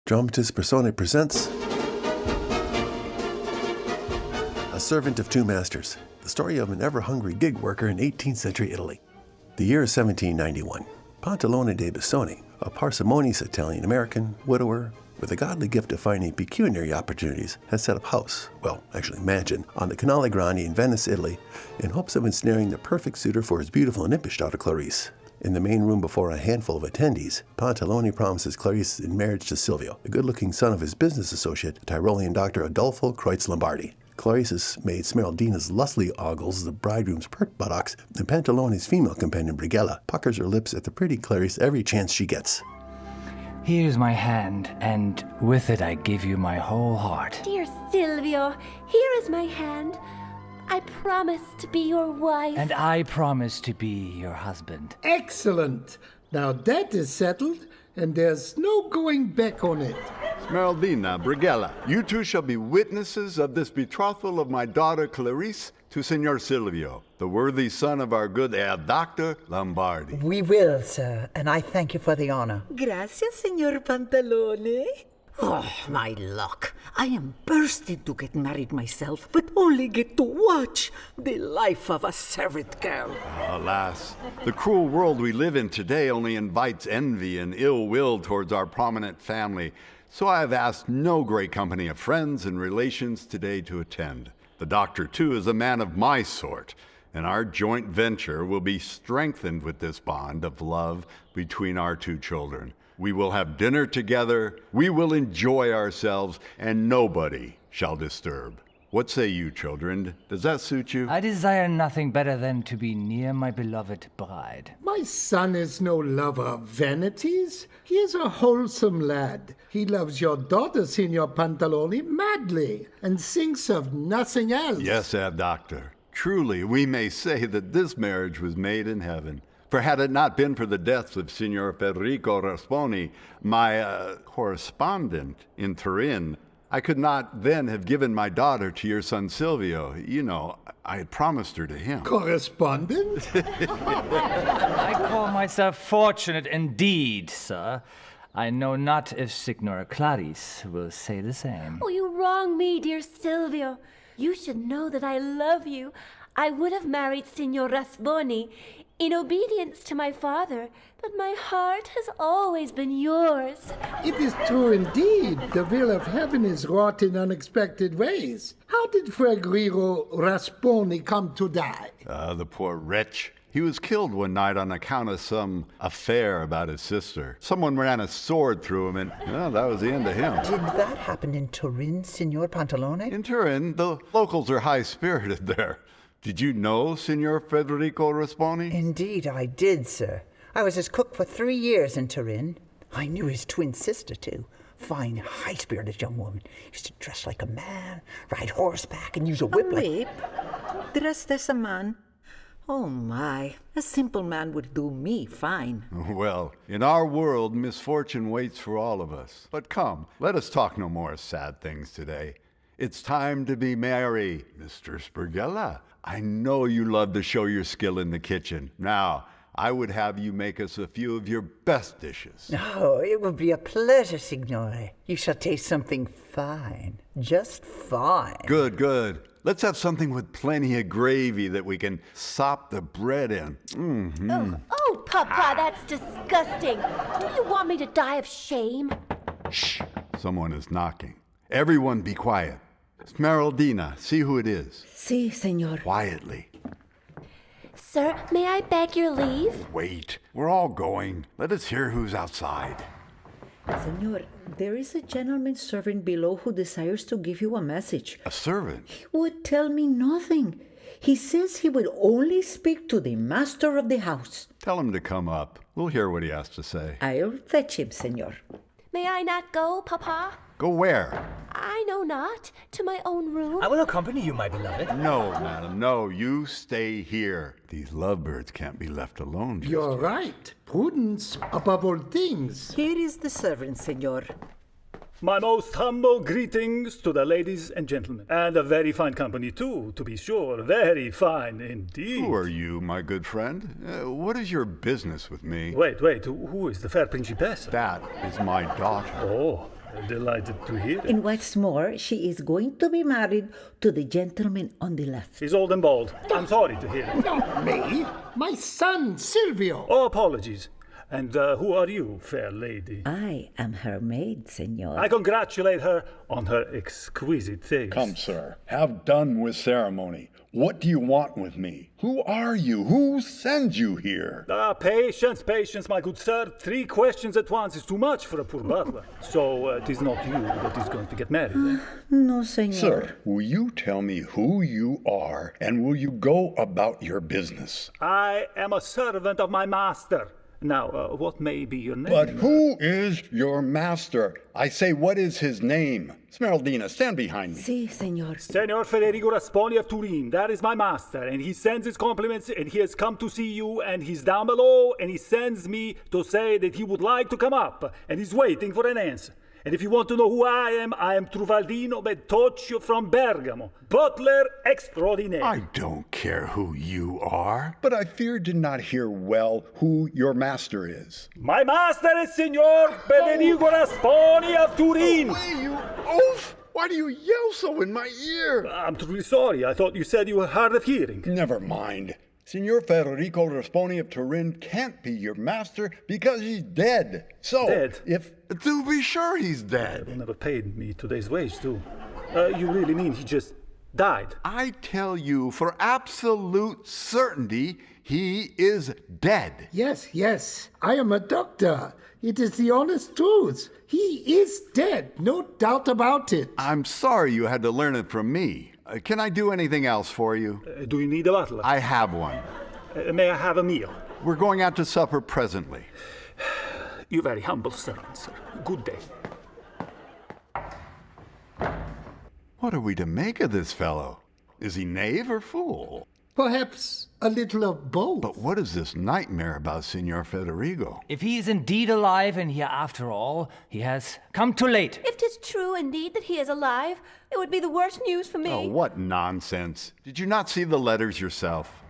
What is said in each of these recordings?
Dramatis Personae presents A Servant of Two Masters, the story of an ever-hungry gig worker in 18th century Italy. The year is 1791. Pantalone de Bissoni, a parsimonious Italian-American widower with a godly gift of finding pecuniary opportunities, has set up house, well, actually mansion, on the Canale Grande in Venice, Italy, in hopes of ensnaring the perfect suitor for his beautiful and impish daughter Clarice. In the main room before a handful of attendees, Pantalone promises Clarice in marriage to Silvio, the good-looking son of his business associate, Tyrolean doctor Adolfo Kreuz-Lombardi. Clarice's maid Smeraldina's lustily ogles the bridegroom's pert buttocks, and Pantalone's female companion Brighella puckers her lips at the pretty Clarice every chance she gets. Here's my hand, and with it I give you my whole heart. Dear Silvio, here is my hand. I promise to be your wife. And I promise to be your husband. Excellent. Now that is settled, and there's no going back on it. Smeraldina, Brighella, you two shall be witnesses of this betrothal of my daughter Clarice to Signor Silvio, the worthy son of our good Herr Dr. Lombardi. We will, sir, and I thank you for the honor. Gracias, Signor Pantalone. Oh, my luck. I am bursting to get married myself, but only get to watch the life of a servant girl. Alas, the cruel world we live in today only invites envy and ill will towards our prominent family, so I have asked no great company of friends and relations today to attend. The doctor, too, is a man of my sort, and our joint venture will be strengthened with this bond of love between our two children. We will have dinner together, we will enjoy ourselves, and nobody shall disturb. What say you, children? Does that suit you? I desire nothing better than to be near my beloved bride. My son is no lover of vanities. He is a wholesome lad. He loves your daughter, Signor Pantalone, madly, and thinks of nothing else. Yes, Herr Doctor. Truly, we may say that this marriage was made in heaven. For had it not been for the deaths of Signor Federico Rasponi, my correspondent in Turin, I could not then have given my daughter to your son Silvio. You know, I had promised her to him. Correspondent? I call myself fortunate indeed, sir. I know not if Signora Clarice will say the same. Oh, you wrong me, dear Silvio. You should know that I love you. I would have married Signor Rasponi in obedience to my father, but my heart has always been yours. It is true indeed. The will of heaven is wrought in unexpected ways. How did Federico Rasponi come to die? The poor wretch. He was killed one night on account of some affair about his sister. Someone ran a sword through him, and well, that was the end of him. Did that happen in Turin, Signor Pantalone? In Turin, the locals are high-spirited there. Did you know Signor Federico Rasponi? Indeed, I did, sir. I was his cook for 3 years in Turin. I knew his twin sister, too. Fine, high-spirited young woman. Used to dress like a man, ride horseback, and use a whip. A whip? Dressed as a man? Oh, my. A simple man would do me fine. Well, in our world, misfortune waits for all of us. But come, let us talk no more sad things today. It's time to be merry, Mr. Brighella. I know you love to show your skill in the kitchen. Now, I would have you make us a few of your best dishes. Oh, it will be a pleasure, Signore. You shall taste something fine. Just fine. Good, good. Let's have something with plenty of gravy that we can sop the bread in. Mm-hmm. Oh, Papa, that's disgusting. Do you want me to die of shame? Shh, someone is knocking. Everyone be quiet. Smeraldina, see who it is. Si, Senor. Quietly. Sir, may I beg your leave? Wait, we're all going. Let us hear who's outside. Senor, there is a gentleman servant below who desires to give you a message. A servant? He would tell me nothing. He says he would only speak to the master of the house. Tell him to come up. We'll hear what he has to say. I'll fetch him, Senor. May I not go, Papa? Go where? I know not. To my own room. I will accompany you, my beloved. No, madam, no. You stay here. These lovebirds can't be left alone. You're yet. right. Prudence above all things. Here is the servant, Senor. My most humble greetings to the ladies and gentlemen. And a very fine company, too, to be sure. Very fine indeed. Who are you, my good friend? What is your business with me? Wait. Who is the fair principessa? That is my daughter. Oh, Delighted to hear it. And what's more, she is going to be married to the gentleman on the left. He's old and bald. I'm sorry to hear it. Not me. My son, Silvio. Oh, apologies. And who are you, fair lady? I am her maid, senor. I congratulate her on her exquisite taste. Come, sir, have done with ceremony. What do you want with me? Who are you? Who sends you here? Patience, patience, my good sir. 3 questions at once is too much for a poor butler. So it is not you that is going to get married, eh? No, senor. Sir, will you tell me who you are, and will you go about your business? I am a servant of my master. Now, what may be your name? But who is your master? I say, what is his name? Smeraldina, stand behind me. Si, senor. Senor Federico Rasponi of Turin, that is my master, and he sends his compliments, and he has come to see you, and he's down below, and he sends me to say that he would like to come up, and he's waiting for an answer. And if you want to know who I am Truffaldino Bettocchio from Bergamo, butler extraordinaire. I don't care who you are, but I fear did not hear well who your master is. My master is Signor Federico Rasponi of Turin. Away, you oaf! Why do you yell so in my ear? I'm truly sorry. I thought you said you were hard of hearing. Never mind. Signor Federico Rasponi of Turin can't be your master because he's dead. So, Dead? To be sure he's He dead. will never paid me today's wage, too. You really mean he just died? I tell you for absolute certainty, he is dead. Yes, yes. I am a doctor. It is the honest truth. He is dead. No doubt about it. I'm sorry you had to learn it from me. Can I do anything else for you? Do you need a butler? I have one. May I have a meal? We're going out to supper presently. You very humble servant, sir. Good day. What are we to make of this fellow? Is he knave or fool? Perhaps a little of both. But what is this nightmare about Signor Federico? If he is indeed alive and here after all, he has come too late. If 'tis true indeed that he is alive, it would be the worst news for me. Oh, what nonsense. Did you not see the letters yourself?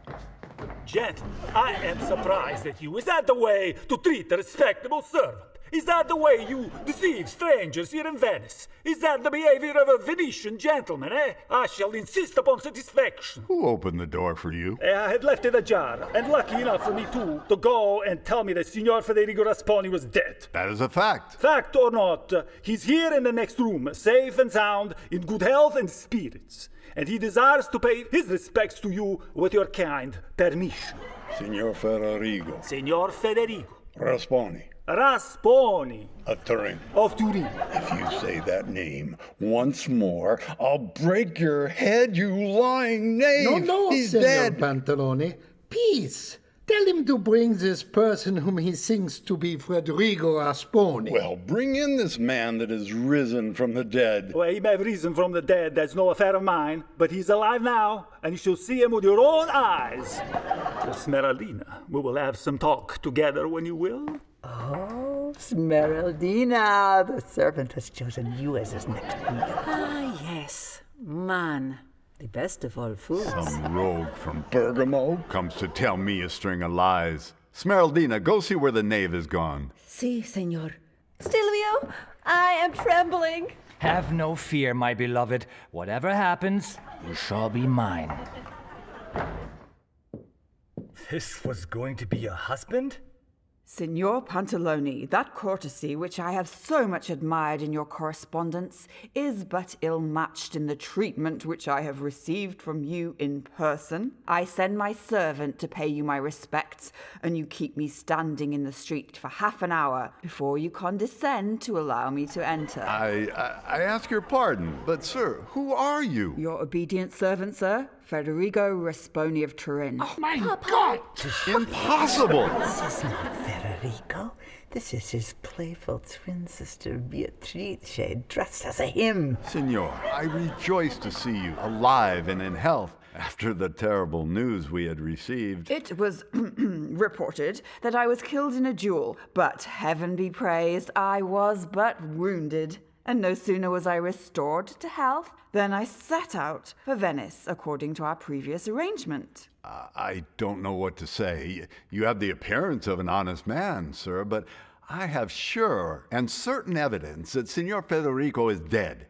Gent, I am surprised at you. Is that the way to treat a respectable servant? Is that the way you deceive strangers here in Venice? Is that the behavior of a Venetian gentleman, eh? I shall insist upon satisfaction. Who opened the door for you? I had left it ajar, and lucky enough for me too, to go and tell me that Signor Federico Rasponi was dead. That is a fact. Fact or not, he's here in the next room, safe and sound, in good health and spirits. And he desires to pay his respects to you with your kind permission. Signor Federico Signor Federico Rasponi Rasponi of Turin. of Turin. If you say that name once more, I'll break your head, you lying knave. No, he's Senor dead. Pantalone. Peace. Tell him to bring this person whom he thinks to be Federico Rasponi. Well, bring in this man that is risen from the dead. Well, he may have risen from the dead, that's no affair of mine, but he's alive now, and you shall see him with your own eyes. Smeraldina, we will have some talk together when you will. Oh, Smeraldina, the servant has chosen you as his next meal. Ah, yes. Man, the best of all foods. Some rogue from Bergamo comes to tell me a string of lies. Smeraldina, go see where the knave is gone. Si, senor. Silvio, I am trembling. Have no fear, my beloved. Whatever happens, you shall be mine. This was going to be a husband? Signor Pantalone, that courtesy which I have so much admired in your correspondence is but ill-matched in the treatment which I have received from you in person. I send my servant to pay you my respects, and you keep me standing in the street for half an hour before you condescend to allow me to enter. I ask your pardon, but sir, who are you? Your obedient servant, sir, Federico Rasponi of Turin. Oh, my God! Impossible! This is not Federico. This is his playful twin sister Beatrice, dressed as a hymn. Signor, I rejoice to see you alive and in health after the terrible news we had received. It was reported that I was killed in a duel, but heaven be praised, I was but wounded. And no sooner was I restored to health than I set out for Venice according to our previous arrangement. I don't know what to say. You have the appearance of an honest man, sir, but I have sure and certain evidence that Signor Federico is dead.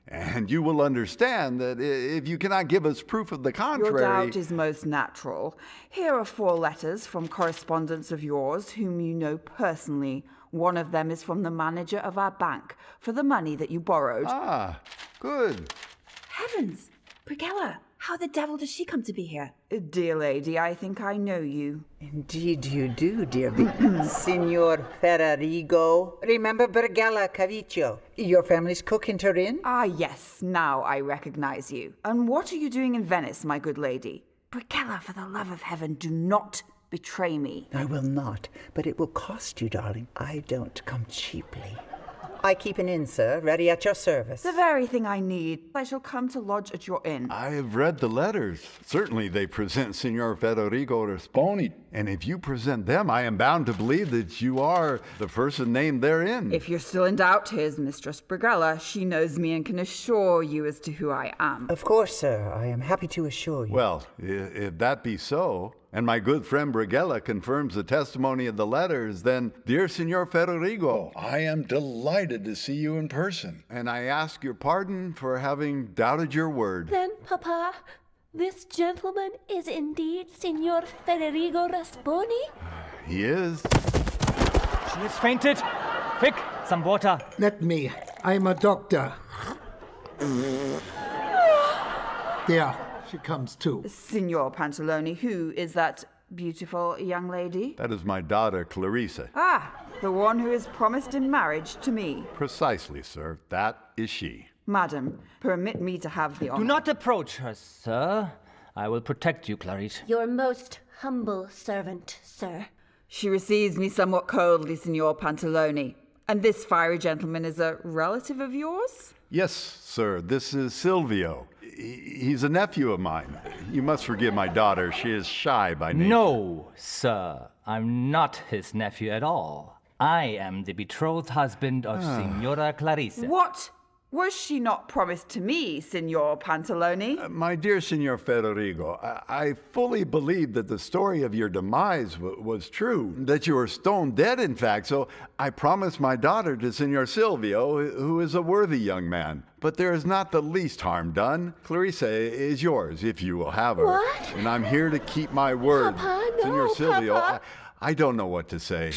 And you will understand that if you cannot give us proof of the contrary... Your doubt is most natural. Here are 4 letters from correspondents of yours whom you know personally. One of them is from the manager of our bank for the money that you borrowed. Ah, good. Heavens! Brighella, how the devil does she come to be here? Dear lady, I think I know you. Indeed you do, dear Signor Federico. Remember Brighella Cavicchio, your family's cook in Turin? Ah, yes, now I recognize you. And what are you doing in Venice, my good lady? Brighella, for the love of heaven, do not betray me. I will not, but it will cost you, darling. I don't come cheaply. I keep an inn, sir, ready at your service. The very thing I need. I shall come to lodge at your inn. I have read the letters. Certainly they present Signor Federico Rasponi. And if you present them, I am bound to believe that you are the person named therein. If you're still in doubt, here's Mistress Brighella. She knows me and can assure you as to who I am. Of course, sir. I am happy to assure you. Well, if that be so, and my good friend Brighella confirms the testimony of the letters, then, dear Signor Federico, I am delighted to see you in person. And I ask your pardon for having doubted your word. Then, Papa, this gentleman is indeed Signor Federico Rasponi? He is. She has fainted. Quick, some water. Let me. I'm a doctor. There, she comes too. Signor Pantalone, who is that beautiful young lady? That is my daughter, Clarice. Ah, the one who is promised in marriage to me. Precisely, sir. That is she. Madam, permit me to have the honor. Do not approach her, sir. I will protect you, Clarice. Your most humble servant, sir. She receives me somewhat coldly, Signor Pantalone. And this fiery gentleman is a relative of yours? Yes, sir. This is Silvio. He's a nephew of mine. You must forgive my daughter. She is shy by nature. No, sir. I'm not his nephew at all. I am the betrothed husband of Signora Clarice. What? Was she not promised to me, Signor Pantalone? My dear Signor Federico, I fully believe that the story of your demise was true, that you were stone dead, in fact, so I promised my daughter to Signor Silvio, who is a worthy young man. But there is not the least harm done. Clarice is yours, if you will have her. What? And I'm here to keep my word. Papa, no, Signor Silvio, Papa. I don't know what to say.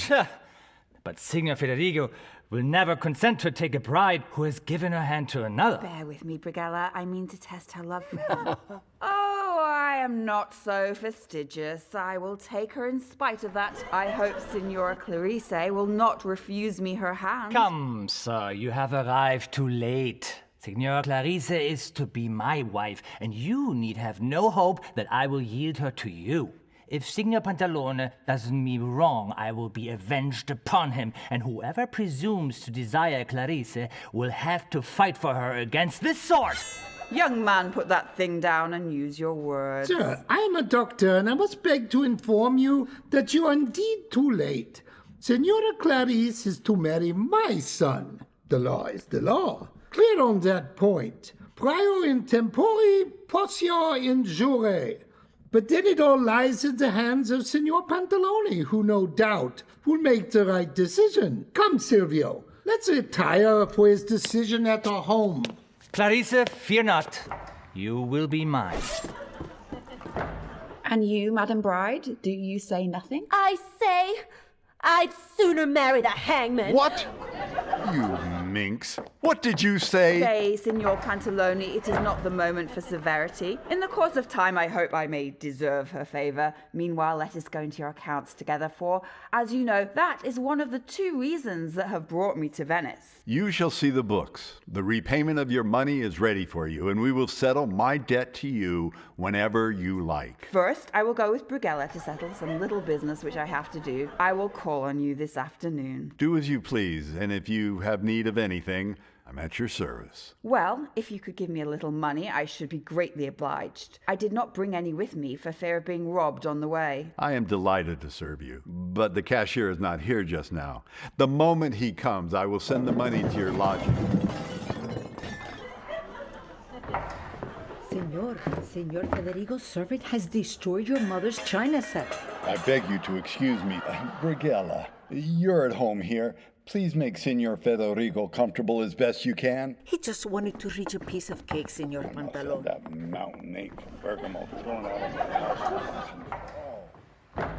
But Signor Federico will never consent to take a bride who has given her hand to another. Bear with me, Brighella. I mean to test her love for him. Oh, I am not so fastidious. I will take her in spite of that. I hope Signora Clarice will not refuse me her hand. Come, sir, you have arrived too late. Signora Clarice is to be my wife, and you need have no hope that I will yield her to you. If Signor Pantalone does me wrong, I will be avenged upon him, and whoever presumes to desire Clarice will have to fight for her against this sword. Young man, put that thing down and use your words. Sir, I am a doctor, and I must beg to inform you that you are indeed too late. Signora Clarice is to marry my son. The law is the law. Clear on that point. Prior in tempore, possio in jure. But then it all lies in the hands of Signor Pantalone, who no doubt will make the right decision. Come, Silvio, let's retire for his decision at our home. Clarice, fear not. You will be mine. And you, Madam Bride, do you say nothing? I say, I'd sooner marry the hangman. What? You minx. What did you say? Say, Signor Pantalone, it is not the moment for severity. In the course of time, I hope I may deserve her favor. Meanwhile, let us go into your accounts together, for, as you know, that is one of the 2 reasons that have brought me to Venice. You shall see the books. The repayment of your money is ready for you, and we will settle my debt to you whenever you like. First, I will go with Brighella to settle some little business which I have to do. I will call on you this afternoon. Do as you please, and if you have need of anything, I'm at your service. Well, if you could give me a little money, I should be greatly obliged. I did not bring any with me for fear of being robbed on the way. I am delighted to serve you, but the cashier is not here just now. The moment he comes, I will send the money to your lodging. Signor Federico's servant has destroyed your mother's china set. I beg you to excuse me. Brighella, You're at home here. Please make Signor Federico comfortable as best you can. He just wanted to reach a piece of cake, Signor Pantalone. That mountain ape from Bergamo thrown out of my house.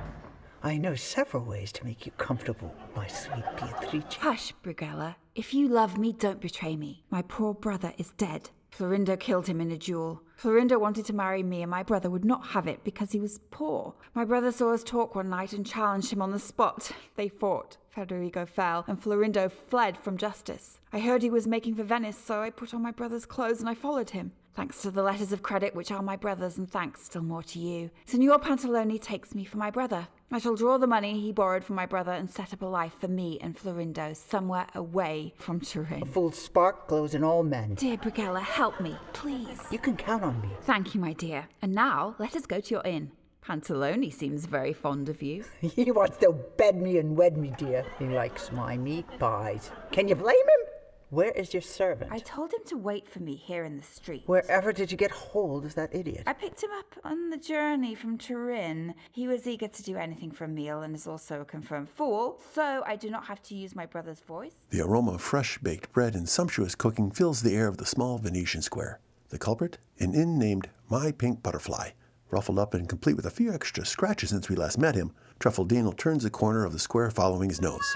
I know several ways to make you comfortable, my sweet Beatrice. Hush, Brighella. If you love me, don't betray me. My poor brother is dead. Florindo killed him in a duel. Florindo wanted to marry me and my brother would not have it because he was poor. My brother saw us talk one night and challenged him on the spot. They fought. Federico fell and Florindo fled from justice. I heard he was making for Venice, so I put on my brother's clothes and I followed him. Thanks to the letters of credit, which are my brother's, and thanks still more to you. Signor Pantalone takes me for my brother. I shall draw the money he borrowed from my brother and set up a life for me and Florindo somewhere away from Turin. A full spark glows in all men. Dear Brighella, help me, please. You can count on me. Thank you, my dear. And now, let us go to your inn. Pantalone seems very fond of you. He wants to bed me and wed me, dear. He likes my meat pies. Can you blame him? Where is your servant? I told him to wait for me here in the street. Wherever did you get hold of that idiot? I picked him up on the journey from Turin. He was eager to do anything for a meal and is also a confirmed fool, so I do not have to use my brother's voice. The aroma of fresh baked bread and sumptuous cooking fills the air of the small Venetian square. The culprit? An inn named My Pink Butterfly. Ruffled up and complete with a few extra scratches since we last met him, Truffaldino turns the corner of the square following his nose.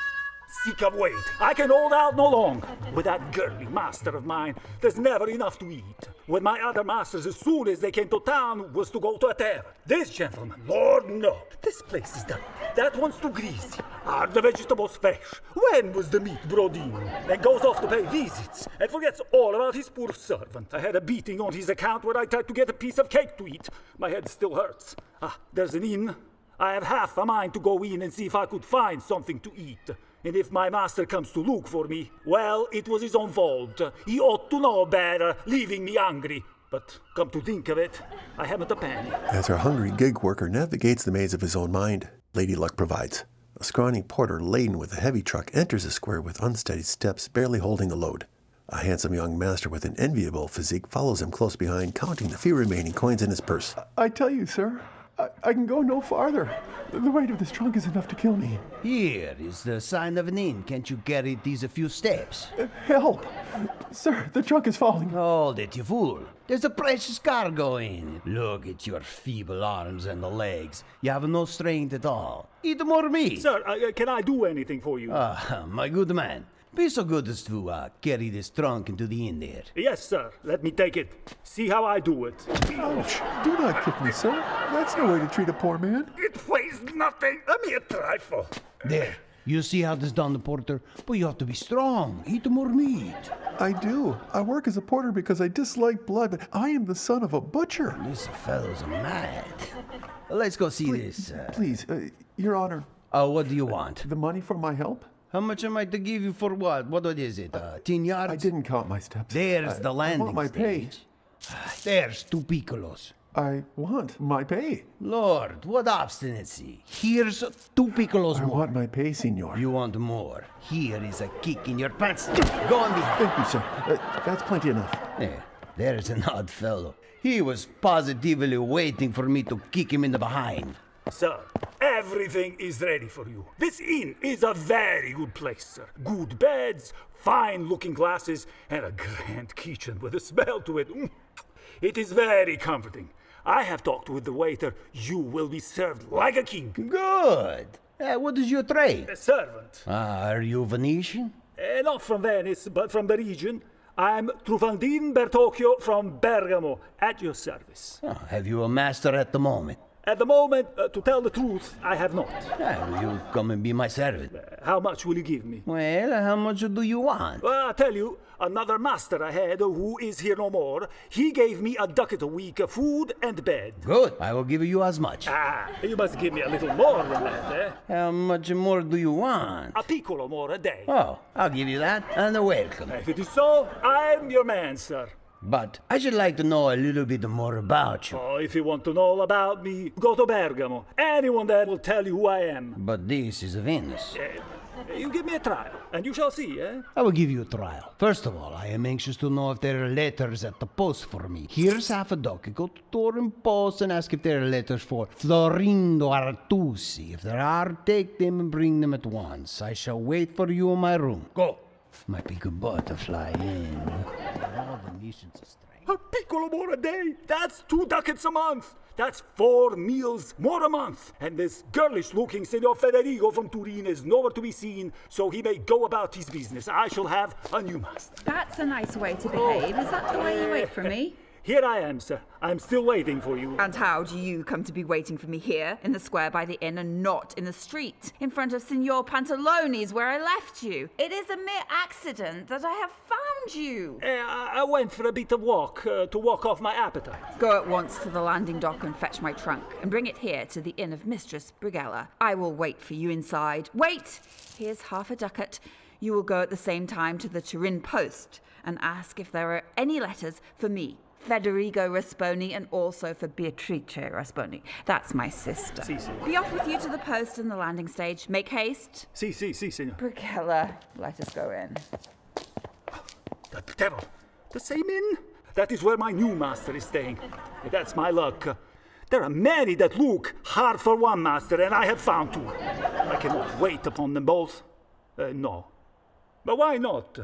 Sick of wait. I can hold out no long. With that girly master of mine, there's never enough to eat. With my other masters, as soon as they came to town, was to go to a tavern. This gentleman, Lord no. This place is done. That one's too greasy. Are the vegetables fresh? When was the meat brought in? And goes off to pay visits and forgets all about his poor servant. I had a beating on his account where I tried to get a piece of cake to eat. My head still hurts. There's an inn. I have half a mind to go in and see if I could find something to eat. And if my master comes to look for me, well, it was his own fault. He ought to know better, leaving me hungry. But come to think of it, I haven't a penny. As our hungry gig worker navigates the maze of his own mind, Lady Luck provides. A scrawny porter laden with a heavy truck enters the square with unsteady steps, barely holding a load. A handsome young master with an enviable physique follows him close behind, counting the few remaining coins in his purse. I tell you, sir, I can go no farther. The weight of this trunk is enough to kill me. Here is the sign of an inn. Can't you carry these a few steps? Help! Sir, the trunk is falling. Hold it, you fool. There's a precious cargo in it. Look at your feeble arms and the legs. You have no strength at all. Eat more meat. Sir, can I do anything for you? My good man. Be so good as to carry this trunk into the inn there. Yes, sir. Let me take it. See how I do it. Ouch! Do not kick me, sir. That's no way to treat a poor man. It weighs nothing. A mere trifle. There. You see how this done, the porter? But you have to be strong. Eat more meat. I do. I work as a porter because I dislike blood, but I am the son of a butcher. This fellow's mad. Let's go see this. Please, Your Honor. What do you want? The money for my help? How much am I to give you for what? What is it? 10 yards? I didn't count my steps. There's the landing I want my stage. There's 2 piccolos. I want my pay. Lord, what obstinacy. Here's 2 piccolos more. I want my pay, senor. You want more. Here is a kick in your pants. Go on behind. Thank you, sir. That's plenty enough. There's an odd fellow. He was positively waiting for me to kick him in the behind. Sir, everything is ready for you. This inn is a very good place, sir. Good beds, fine-looking glasses, and a grand kitchen with a smell to it. It is very comforting. I have talked with the waiter. You will be served like a king. Good. What is your trade? A servant. Are you Venetian? Not from Venice, but from the region. I'm Truffaldino Bertocchio from Bergamo, at your service. Have you a master at the moment? At the moment, to tell the truth, I have not. Will you come and be my servant? How much will you give me? Well, how much do you want? Well, I'll tell you, another master I had who is here no more, he gave me a ducat a week, food and bed. Good. I will give you as much. You must give me a little more than that, eh? How much more do you want? A piccolo more a day. Oh, I'll give you that, and a welcome. If it is so, I'm your man, sir. But I should like to know a little bit more about you. Oh, if you want to know all about me, go to Bergamo. Anyone there will tell you who I am. But this is Venice. You give me a trial, and you shall see, eh? I will give you a trial. First of all, I am anxious to know if there are letters at the post for me. Here's half a ducat. Go to Torin Post and ask if there are letters for Florindo Artusi. If there are, take them and bring them at once. I shall wait for you in my room. Go. Might be good butterfly in. All the nations are strange. A piccolo more a day. That's 2 ducats a month. That's 4 meals more a month. And this girlish-looking Signor Federigo from Turin is nowhere to be seen, so he may go about his business. I shall have a new master. That's a nice way to behave. Is that the way you wait for me? Here I am, sir. I'm still waiting for you. And how do you come to be waiting for me here, in the square by the inn, and not in the street, in front of Signor Pantalone's, where I left you? It is a mere accident that I have found you. I went for a bit of walk, to walk off my appetite. Go at once to the landing dock and fetch my trunk, and bring it here to the inn of Mistress Brighella. I will wait for you inside. Wait! Here's half a ducat. You will go at the same time to the Turin post, and ask if there are any letters for me, Federigo Rasponi, and also for Beatrice Rasponi. That's my sister. Si, si. Be off with you to the post and the landing stage. Make haste. Si, signor. Brighella, let us go in. The devil! The same inn? That is where my new master is staying. That's my luck. There are many that look hard for one master, and I have found 2. I cannot wait upon them both. No. But why not?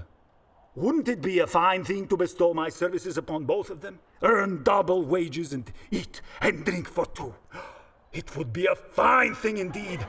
Wouldn't it be a fine thing to bestow my services upon both of them? Earn double wages and eat and drink for 2. It would be a fine thing indeed,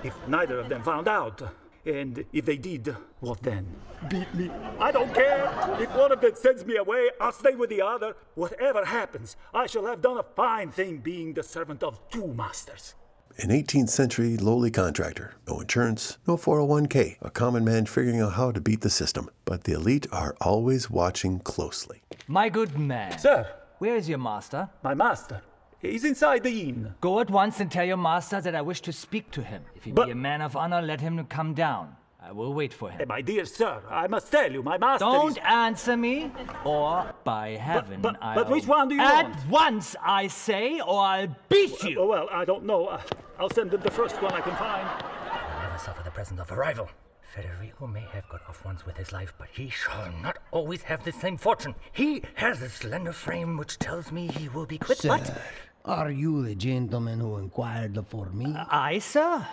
if neither of them found out. And if they did, what then? Beat me? I don't care. If one of them sends me away, I'll stay with the other. Whatever happens, I shall have done a fine thing being the servant of 2 masters. An 18th century lowly contractor, no insurance, no 401k, a common man figuring out how to beat the system. But the elite are always watching closely. My good man. Sir. Where is your master? My master? He's inside the inn. Go at once and tell your master that I wish to speak to him. If he be a man of honor, let him come down. I will wait for him. My dear sir, I must tell you, my master Don't answer me, or by heaven, But which one do you want? At once, I say, or I'll beat you! Well, I don't know. I'll send them the first one I can find. I never suffer the presence of a rival. Federigo may have got off once with his life, but he shall not always have the same fortune. He has a slender frame which tells me he will be quit, Sir, but... are you the gentleman who inquired for me? I, sir?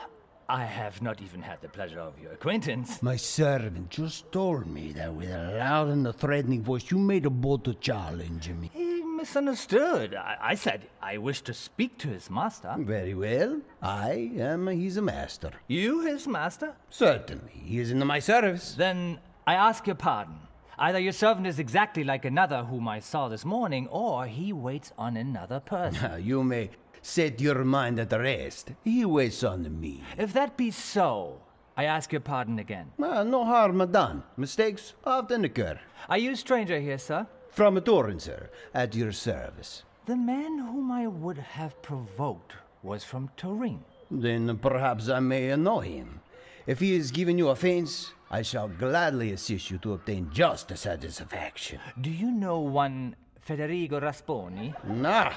I have not even had the pleasure of your acquaintance. My servant just told me that with a loud and a threatening voice you made a bold to challenge me. He misunderstood. I said I wish to speak to his master. Very well. I am his master. You his master? Certainly. He is in my service. Then I ask your pardon. Either your servant is exactly like another whom I saw this morning, or he waits on another person. You may set your mind at rest. He waits on me. If that be so, I ask your pardon again. No harm done. Mistakes often occur. Are you a stranger here, sir? From Turin, sir. At your service. The man whom I would have provoked was from Turin. Then perhaps I may know him. If he has given you offense, I shall gladly assist you to obtain just satisfaction. Do you know one Federigo Rasponi? Nah.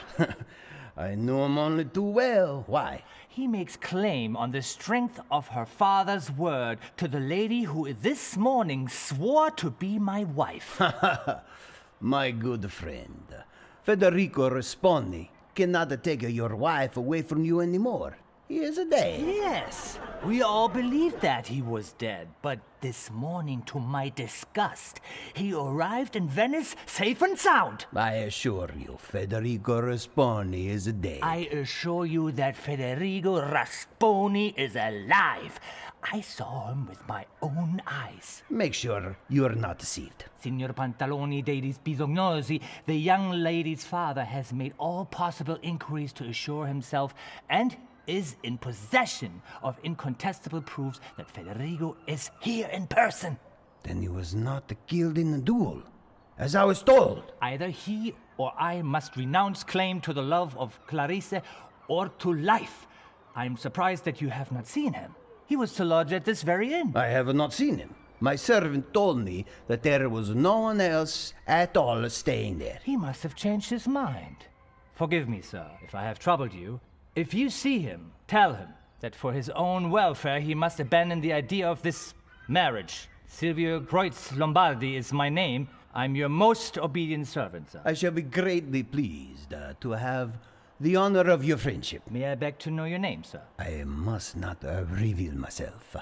I know him only too well. Why? He makes claim on the strength of her father's word to the lady who this morning swore to be my wife. My good friend, Federico Rasponi cannot take your wife away from you anymore. He is dead. Yes, we all believed that he was dead, but this morning, to my disgust, he arrived in Venice safe and sound. I assure you, Federico Rasponi is dead. I assure you that Federigo Rasponi is alive. I saw him with my own eyes. Make sure you're not deceived. Signor Pantalone dei Bisognosi, the young lady's father, has made all possible inquiries to assure himself, and is in possession of incontestable proofs that Federigo is here in person. Then he was not killed in a duel, as I was told. Either he or I must renounce claim to the love of Clarice or to life. I'm surprised that you have not seen him. He was to lodge at this very inn. I have not seen him. My servant told me that there was no one else at all staying there. He must have changed his mind. Forgive me, sir, if I have troubled you. If you see him, tell him that for his own welfare he must abandon the idea of this marriage. Silvio Kreuz-Lombardi is my name. I'm your most obedient servant, sir. I shall be greatly pleased to have the honor of your friendship. May I beg to know your name, sir? I must not reveal myself.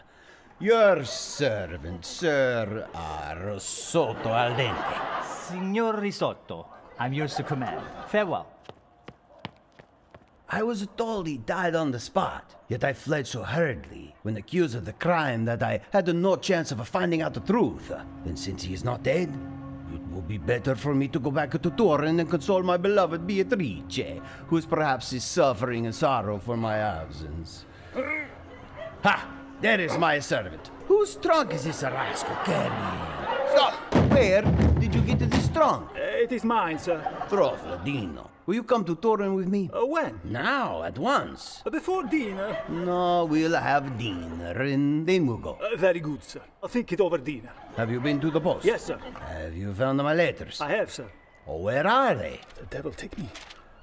Your servant, Sir Risotto al dente. Signor Risotto, I'm yours to command. Farewell. I was told he died on the spot, yet I fled so hurriedly when accused of the crime that I had no chance of finding out the truth. And since he is not dead, it will be better for me to go back to Turin and console my beloved Beatrice, who is perhaps suffering in sorrow for my absence. Ha! There is my servant. Whose trunk is this rascal carrying? Stop! Where did you get this trunk? It is mine, sir. Truffaldino. Will you come to Turin with me? When? Now, at once. Before dinner? No, we'll have dinner and then we'll go. Very good, sir. I'll think it over dinner. Have you been to the post? Yes, sir. Have you found my letters? I have, sir. Oh, where are they? The devil take me.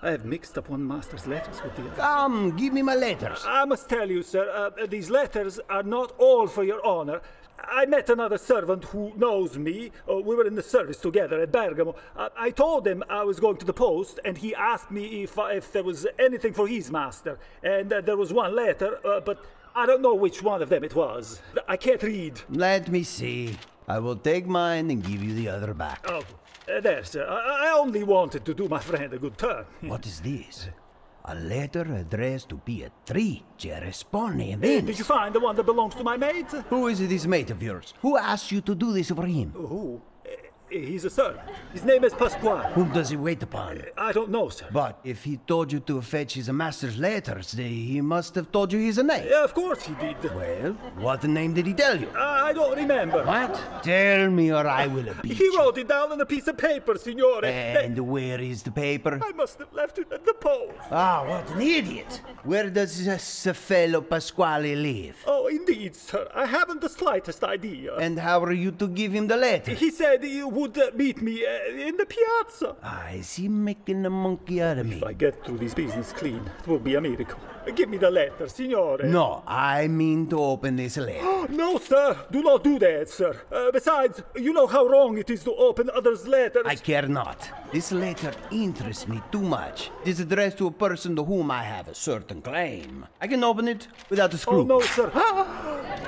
I have mixed up one master's letters with the others. Come, give me my letters. I must tell you, sir, these letters are not all for your honor. I met another servant who knows me. We were in the service together at Bergamo. I told him I was going to the post, and he asked me if there was anything for his master. And there was one letter, but I don't know which one of them it was. I can't read. Let me see. I will take mine and give you the other back. Oh, there, sir. I only wanted to do my friend a good turn. What is this? A letter addressed to Beatrice, Respone in Venice. Did you find the one that belongs to my mate? Who is this mate of yours? Who asked you to do this for him? Who? He's a servant. His name is Pasquale. Whom does he wait upon? I don't know, sir. But if he told you to fetch his master's letters, he must have told you his name. Yeah, of course he did. Well, what name did he tell you? I don't remember. What? Tell me or I will beat you. He wrote it down on a piece of paper, signore. And where is the paper? I must have left it at the post. Ah, what an idiot. Where does this fellow Pasquale live? Oh, indeed, sir. I haven't the slightest idea. And how are you to give him the letter? He said he would meet me in the piazza. Is he making a monkey out of me? If I get through this business clean, it will be a miracle. Give me the letter, signore. No, I mean to open this letter. No, sir. Do not do that, sir. Besides, you know how wrong it is to open others' letters. I care not. This letter interests me too much. It is addressed to a person to whom I have a certain claim. I can open it without a scruple. Oh, no, sir.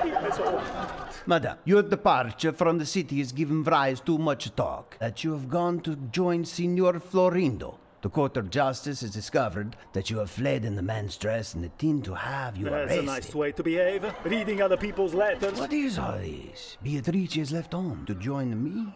He has opened it. Madame, your departure from the city has given rise to much talk. That you have gone to join Signor Florindo. The court of justice has discovered that you have fled in the man's dress and intend to have you arrested. That's a nice way to behave. Reading other people's letters. What is all this? Beatrice has left home to join me.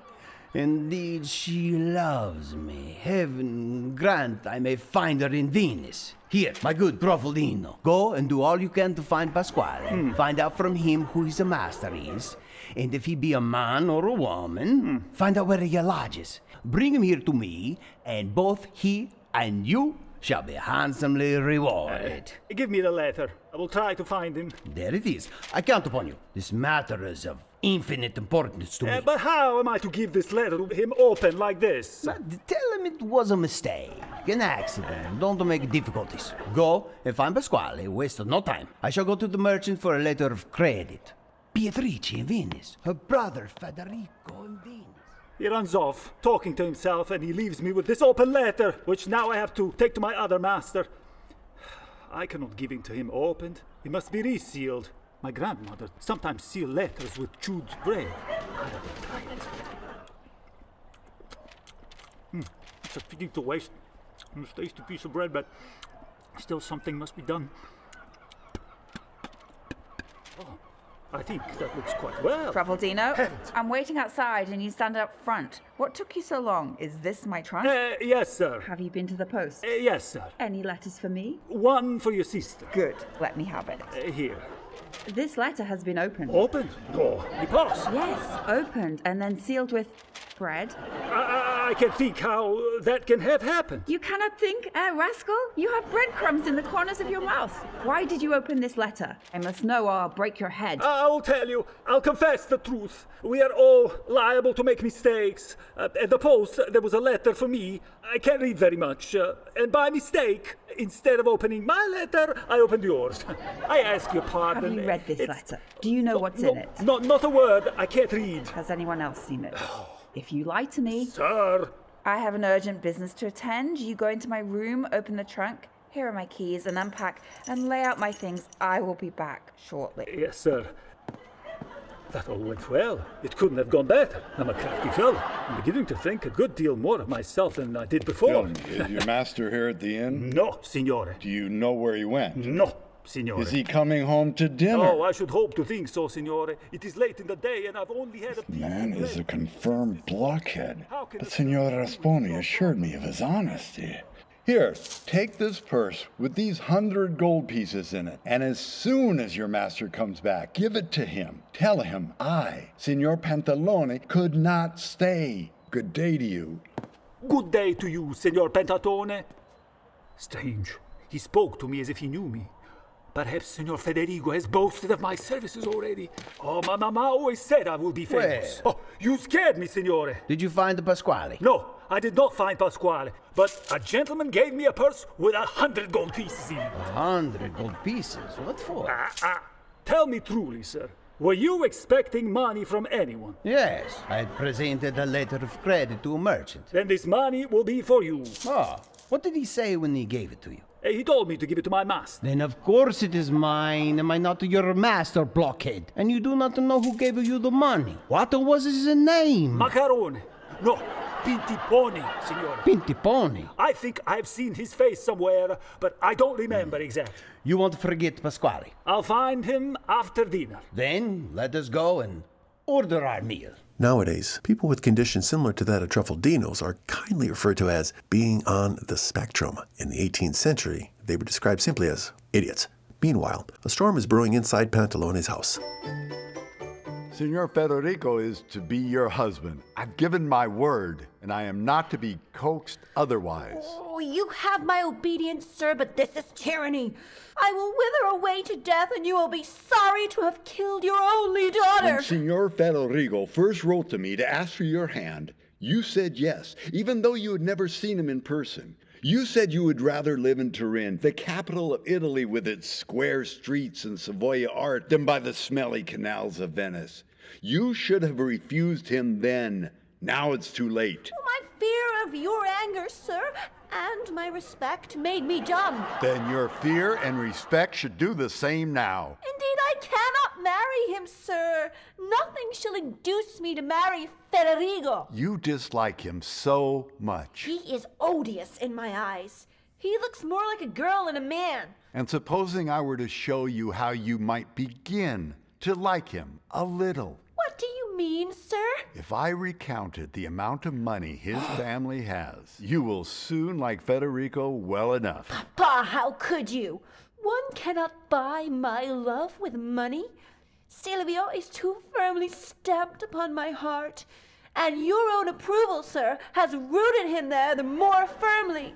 Indeed, she loves me. Heaven grant I may find her in Venice. Here, my good Truffaldino, go and do all you can to find Pasquale. Find out from him who his master is, and if he be a man or a woman, find out where he lodges. Bring him here to me, and both he and you shall be handsomely rewarded. Give me the letter. I will try to find him. There it is. I count upon you. This matter is of infinite importance to me. But how am I to give this letter to him open like this? Tell him it was a mistake, an accident. Don't make difficulties. Go and find Pasquale. Waste no time. I shall go to the merchant for a letter of credit. Beatrice in Venice. Her brother Federico in Venice. He runs off, talking to himself, and he leaves me with this open letter, which now I have to take to my other master. I cannot give it to him opened. It must be resealed. My grandmother sometimes sealed letters with chewed bread. It's a pity to waste this tasty piece of bread, but still something must be done. Oh, I think that looks quite well. Truffaldino, I'm waiting outside and you stand up front. What took you so long? Is this my trunk? Yes, sir. Have you been to the post? Yes, sir. Any letters for me? One for your sister. Good. Let me have it. Here. This letter has been opened. Opened? No, it was. Yes, opened and then sealed with bread. I can think how that can have happened. You cannot think, rascal? You have breadcrumbs in the corners of your mouth. Why did you open this letter? I must know or I'll break your head. I will tell you. I'll confess the truth. We are all liable to make mistakes. At the post, there was a letter for me. I can't read very much. And by mistake, instead of opening my letter, I opened yours. I ask your pardon. Have you read this letter? Do you know what's in it? Not a word. I can't read. Has anyone else seen it? If you lie to me... Sir! I have an urgent business to attend. You go into my room, open the trunk. Here are my keys, and unpack and lay out my things. I will be back shortly. Yes, sir. That all went well. It couldn't have gone better. I'm a crafty fellow. I'm beginning to think a good deal more of myself than I did before. Is your master here at the inn? No, signore. Do you know where he went? No, signore. Is he coming home to dinner? Oh, I should hope to think so, signore. It is late in the day, and I've only had a... This man is a confirmed blockhead. But Signor Rasponi assured me of his honesty. Here, take this purse with these 100 gold pieces in it, and as soon as your master comes back, give it to him. Tell him I, Signor Pantalone, could not stay. Good day to you. Good day to you, Signor Pantalone. Strange. He spoke to me as if he knew me. Perhaps Signor Federico has boasted of my services already. Oh, my mamma always said I would be famous. Well. Oh, you scared me, signore. Did you find the Pasquale? No, I did not find Pasquale. But a gentleman gave me a purse with 100 gold pieces in it. 100 gold pieces? What for? Tell me truly, sir. Were you expecting money from anyone? Yes, I had presented a letter of credit to a merchant. Then this money will be for you. Ah, what did he say when he gave it to you? He told me to give it to my master. Then of course it is mine. Am I not your master, blockhead? And you do not know who gave you the money. What was his name? Macarone. No, Pintiponi, signore. Pintiponi? I think I've seen his face somewhere, but I don't remember exactly. You won't forget Pasquale. I'll find him after dinner. Then let us go and order our meal. Nowadays, people with conditions similar to that of Truffaldino's are kindly referred to as being on the spectrum. In the 18th century, they were described simply as idiots. Meanwhile, a storm is brewing inside Pantalone's house. Signor Federico is to be your husband. I've given my word, and I am not to be coaxed otherwise. Oh, you have my obedience, sir, but this is tyranny. I will wither away to death, and you will be sorry to have killed your only daughter. When Signor Federico first wrote to me to ask for your hand, you said yes, even though you had never seen him in person. You said you would rather live in Turin, the capital of Italy with its square streets and Savoy art, than by the smelly canals of Venice. You should have refused him then. Now it's too late. My fear of your anger, sir, and my respect made me dumb. Then your fear and respect should do the same now. Indeed, I cannot marry him, sir. Nothing shall induce me to marry Federico. You dislike him so much. He is odious in my eyes. He looks more like a girl than a man. And supposing I were to show you how you might begin to like him a little. What do you mean, sir? If I recounted the amount of money his family has, you will soon like Federico well enough. Papa, how could you? One cannot buy my love with money. Silvio is too firmly stamped upon my heart, and your own approval, sir, has rooted him there the more firmly.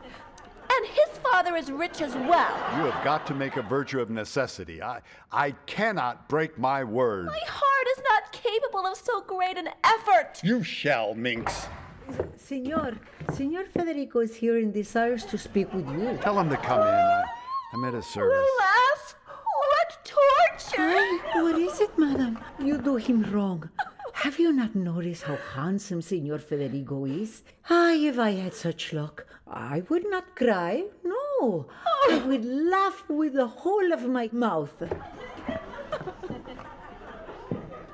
And his father is rich as well. You have got to make a virtue of necessity. I cannot break my word. My heart is not capable of so great an effort. You shall, minx. Signor Federico is here and desires to speak with you. Tell him to come in. I'm at his service. Alas, what torture! What is it, madam? You do him wrong. Have you not noticed how handsome Signor Federico is? If I had such luck, I would not cry. No, I would laugh with the whole of my mouth.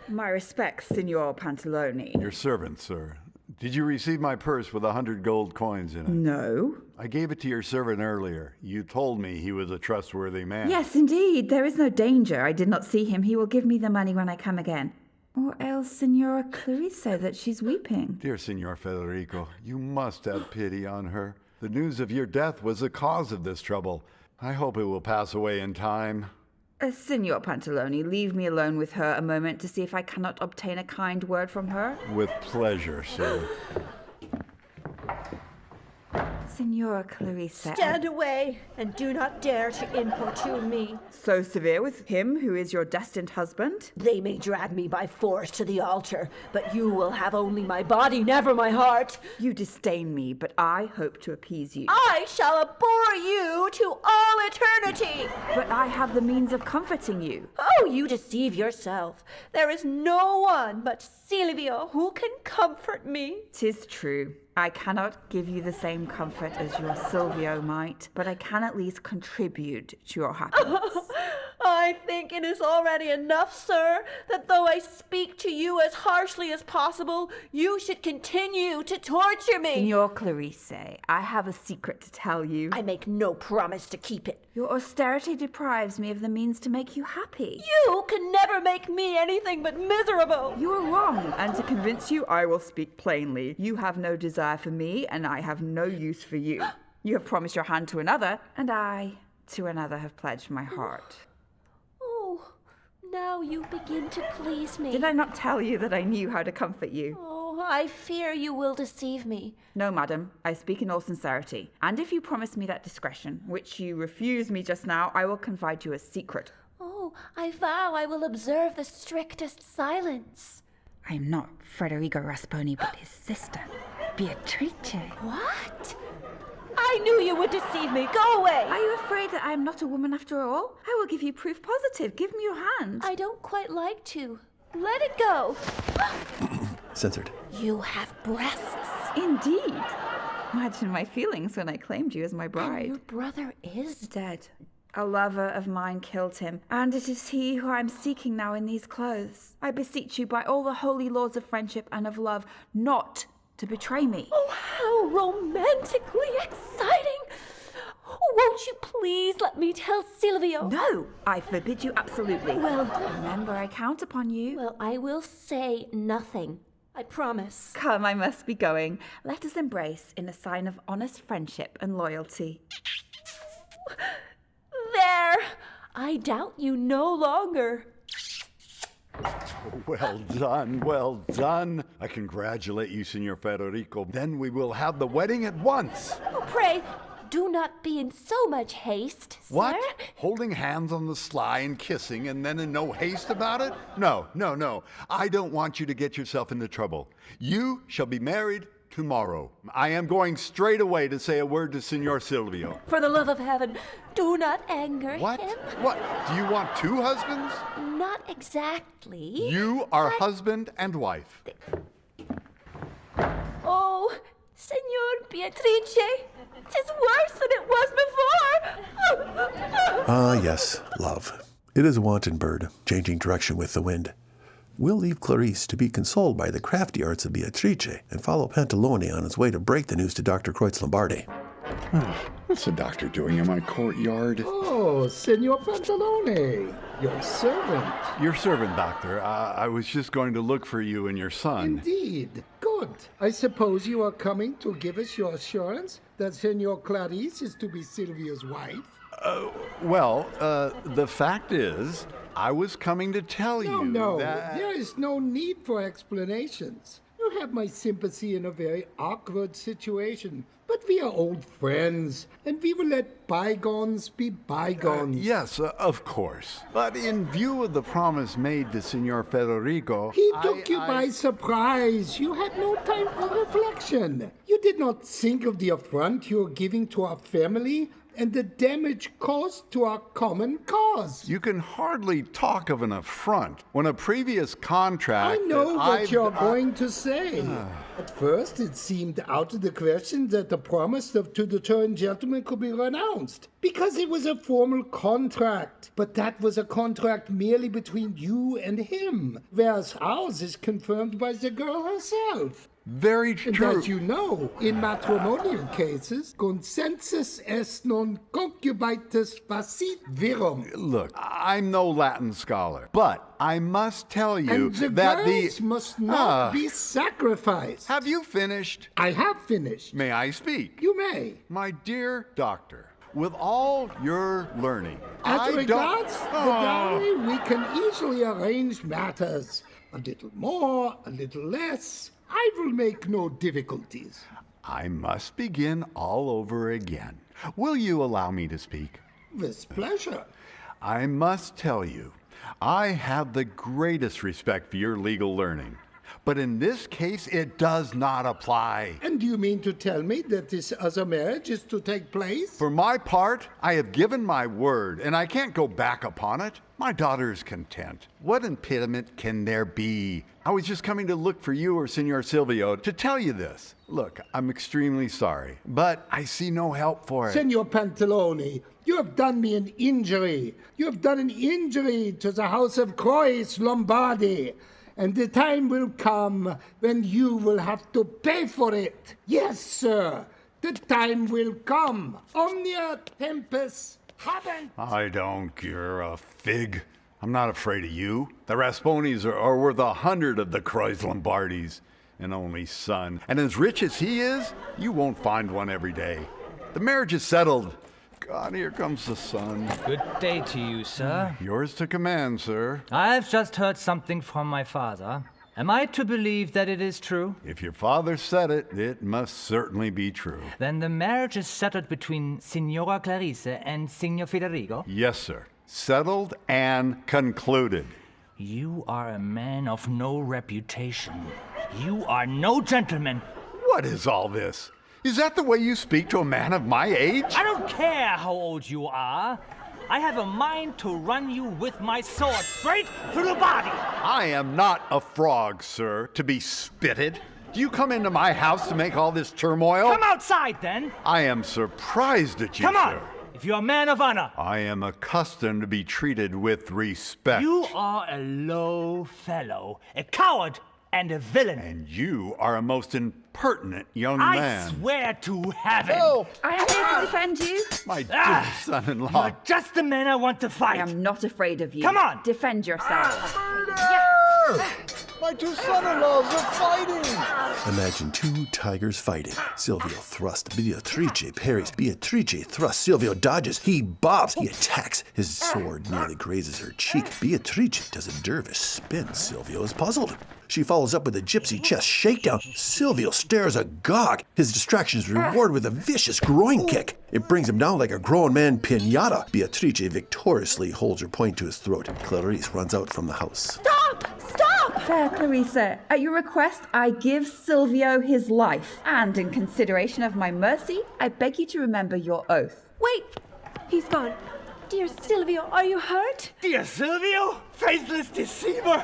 My respects, Signor Pantalone. Your servant, sir. Did you receive my purse with 100 gold coins in it? No. I gave it to your servant earlier. You told me he was a trustworthy man. Yes, indeed. There is no danger. I did not see him. He will give me the money when I come again. Or else Signora Clarice that she's weeping. Dear Signor Federico, you must have pity on her. The news of your death was the cause of this trouble. I hope it will pass away in time. Signor Pantalone, leave me alone with her a moment to see if I cannot obtain a kind word from her. With pleasure, sir. Signora Clarice. Stand away, and do not dare to importune me. So severe with him who is your destined husband? They may drag me by force to the altar, but you will have only my body, never my heart. You disdain me, but I hope to appease you. I shall abhor you to all eternity. But I have the means of comforting you. Oh, you deceive yourself. There is no one but Silvio who can comfort me. 'Tis true. I cannot give you the same comfort as your Silvio might, but I can at least contribute to your happiness. I think it is already enough, sir, that though I speak to you as harshly as possible, you should continue to torture me. Signor Clarice, I have a secret to tell you. I make no promise to keep it. Your austerity deprives me of the means to make you happy. You can never make me anything but miserable. You are wrong, and to convince you, I will speak plainly. You have no desire for me, and I have no use for you. You have promised your hand to another, and I, to another, have pledged my heart. Now you begin to please me. Did I not tell you that I knew how to comfort you? Oh, I fear you will deceive me. No, madam, I speak in all sincerity. And if you promise me that discretion, which you refused me just now, I will confide you a secret. Oh, I vow I will observe the strictest silence. I am not Federico Rasponi, but his sister, Beatrice. What? I knew you would deceive me. Go away. Are you afraid that I am not a woman after all? I will give you proof positive. Give me your hand. I don't quite like to. Let it go. Censored. You have breasts. Indeed. Imagine my feelings when I claimed you as my bride. And your brother is dead. A lover of mine killed him, and it is he who I am seeking now in these clothes. I beseech you by all the holy laws of friendship and of love not to betray me. Oh, how romantically exciting! Won't you please let me tell Silvio? No, I forbid you absolutely. Well, remember, I count upon you. Well, I will say nothing. I promise. Come, I must be going. Let us embrace in a sign of honest friendship and loyalty. There! I doubt you no longer. Well done, well done. I congratulate you, Signor Federico. Then we will have the wedding at once. Oh, pray, do not be in so much haste, sir. What? Holding hands on the sly and kissing and then in no haste about it? No. I don't want you to get yourself into trouble. You shall be married tomorrow. I am going straight away to say a word to Signor Silvio. For the love of heaven, do not anger him. What? Do you want two husbands? Not exactly. You are husband and wife. Oh, Signor Beatrice, 'tis worse than it was before. Ah, yes, love. It is a wanton bird, changing direction with the wind. We'll leave Clarice to be consoled by the crafty arts of Beatrice and follow Pantalone on his way to break the news to Dr. Kreuz-Lombardi. What's the doctor doing in my courtyard? Oh, Signor Pantalone, your servant. Your servant, doctor. I was just going to look for you and your son. Indeed. Good. I suppose you are coming to give us your assurance that Signor Clarice is to be Silvio's wife? The fact is, I was coming to tell you that... There is no need for explanations. You have my sympathy in a very awkward situation. But we are old friends, and we will let bygones be bygones. Yes, of course. But in view of the promise made to Signor Federico... He took you by surprise. You had no time for reflection. You did not think of the affront you are giving to our family and the damage caused to our common cause. You can hardly talk of an affront when a previous contract... I know what you're going to say. At first, it seemed out of the question that the promise to the turned gentleman could be renounced, because it was a formal contract. But that was a contract merely between you and him, whereas ours is confirmed by the girl herself. Very true. And as you know, in matrimonial cases, consensus est non concubitus facit virum. Look, I'm no Latin scholar, but I must tell you and the that girls must not be sacrificed. Have you finished? I have finished. May I speak? You may. My dear doctor, with all your learning, as regards the dowry, we can easily arrange matters. A little more, a little less. I will make no difficulties. I must begin all over again. Will you allow me to speak? With pleasure. I must tell you, I have the greatest respect for your legal learning. But in this case, it does not apply. And do you mean to tell me that this other marriage is to take place? For my part, I have given my word, and I can't go back upon it. My daughter is content. What impediment can there be? I was just coming to look for you or Signor Silvio to tell you this. Look, I'm extremely sorry, but I see no help for it. Signor Pantalone, you have done me an injury. You have done an injury to the house of Kreuz-Lombardi. And the time will come when you will have to pay for it. Yes, sir. The time will come. Omnia tempus habent. I don't care a fig. I'm not afraid of you. The Rasponis are worth 100 of the Kreuz-Lombardis. An only son. And as rich as he is, you won't find one every day. The marriage is settled. God, here comes the sun. Good day to you, sir. Yours to command, sir. I've just heard something from my father. Am I to believe that it is true? If your father said it, it must certainly be true. Then the marriage is settled between Signora Clarice and Signor Federico? Yes, sir. Settled and concluded. You are a man of no reputation. You are no gentleman. What is all this? Is that the way you speak to a man of my age? I don't care how old you are. I have a mind to run you with my sword straight through the body. I am not a frog, sir, to be spitted. Do you come into my house to make all this turmoil? Come outside, then. I am surprised at you, Come on, sir. if you're a man of honor. I am accustomed to be treated with respect. You are a low fellow, a coward, and a villain. And you are a most impertinent young man. I swear to heaven. Oh. I am here to defend you. My dear son-in-law. You're just the man I want to fight. I am not afraid of you. Come on. Defend yourself. My two son-in-laws are fighting! Imagine two tigers fighting. Silvio thrusts, Beatrice parries. Beatrice thrusts, Silvio dodges. He bobs, he attacks. His sword nearly grazes her cheek. Beatrice does a dervish spin. Silvio is puzzled. She follows up with a gypsy chest shakedown. Silvio stares agog. His distraction is rewarded with a vicious groin kick. It brings him down like a grown man piñata. Beatrice victoriously holds her point to his throat. Clarice runs out from the house. Stop! Stop! Fair Clarice, at your request, I give Silvio his life. And in consideration of my mercy, I beg you to remember your oath. Wait! He's gone. Dear Silvio, are you hurt? Dear Silvio, faithless deceiver!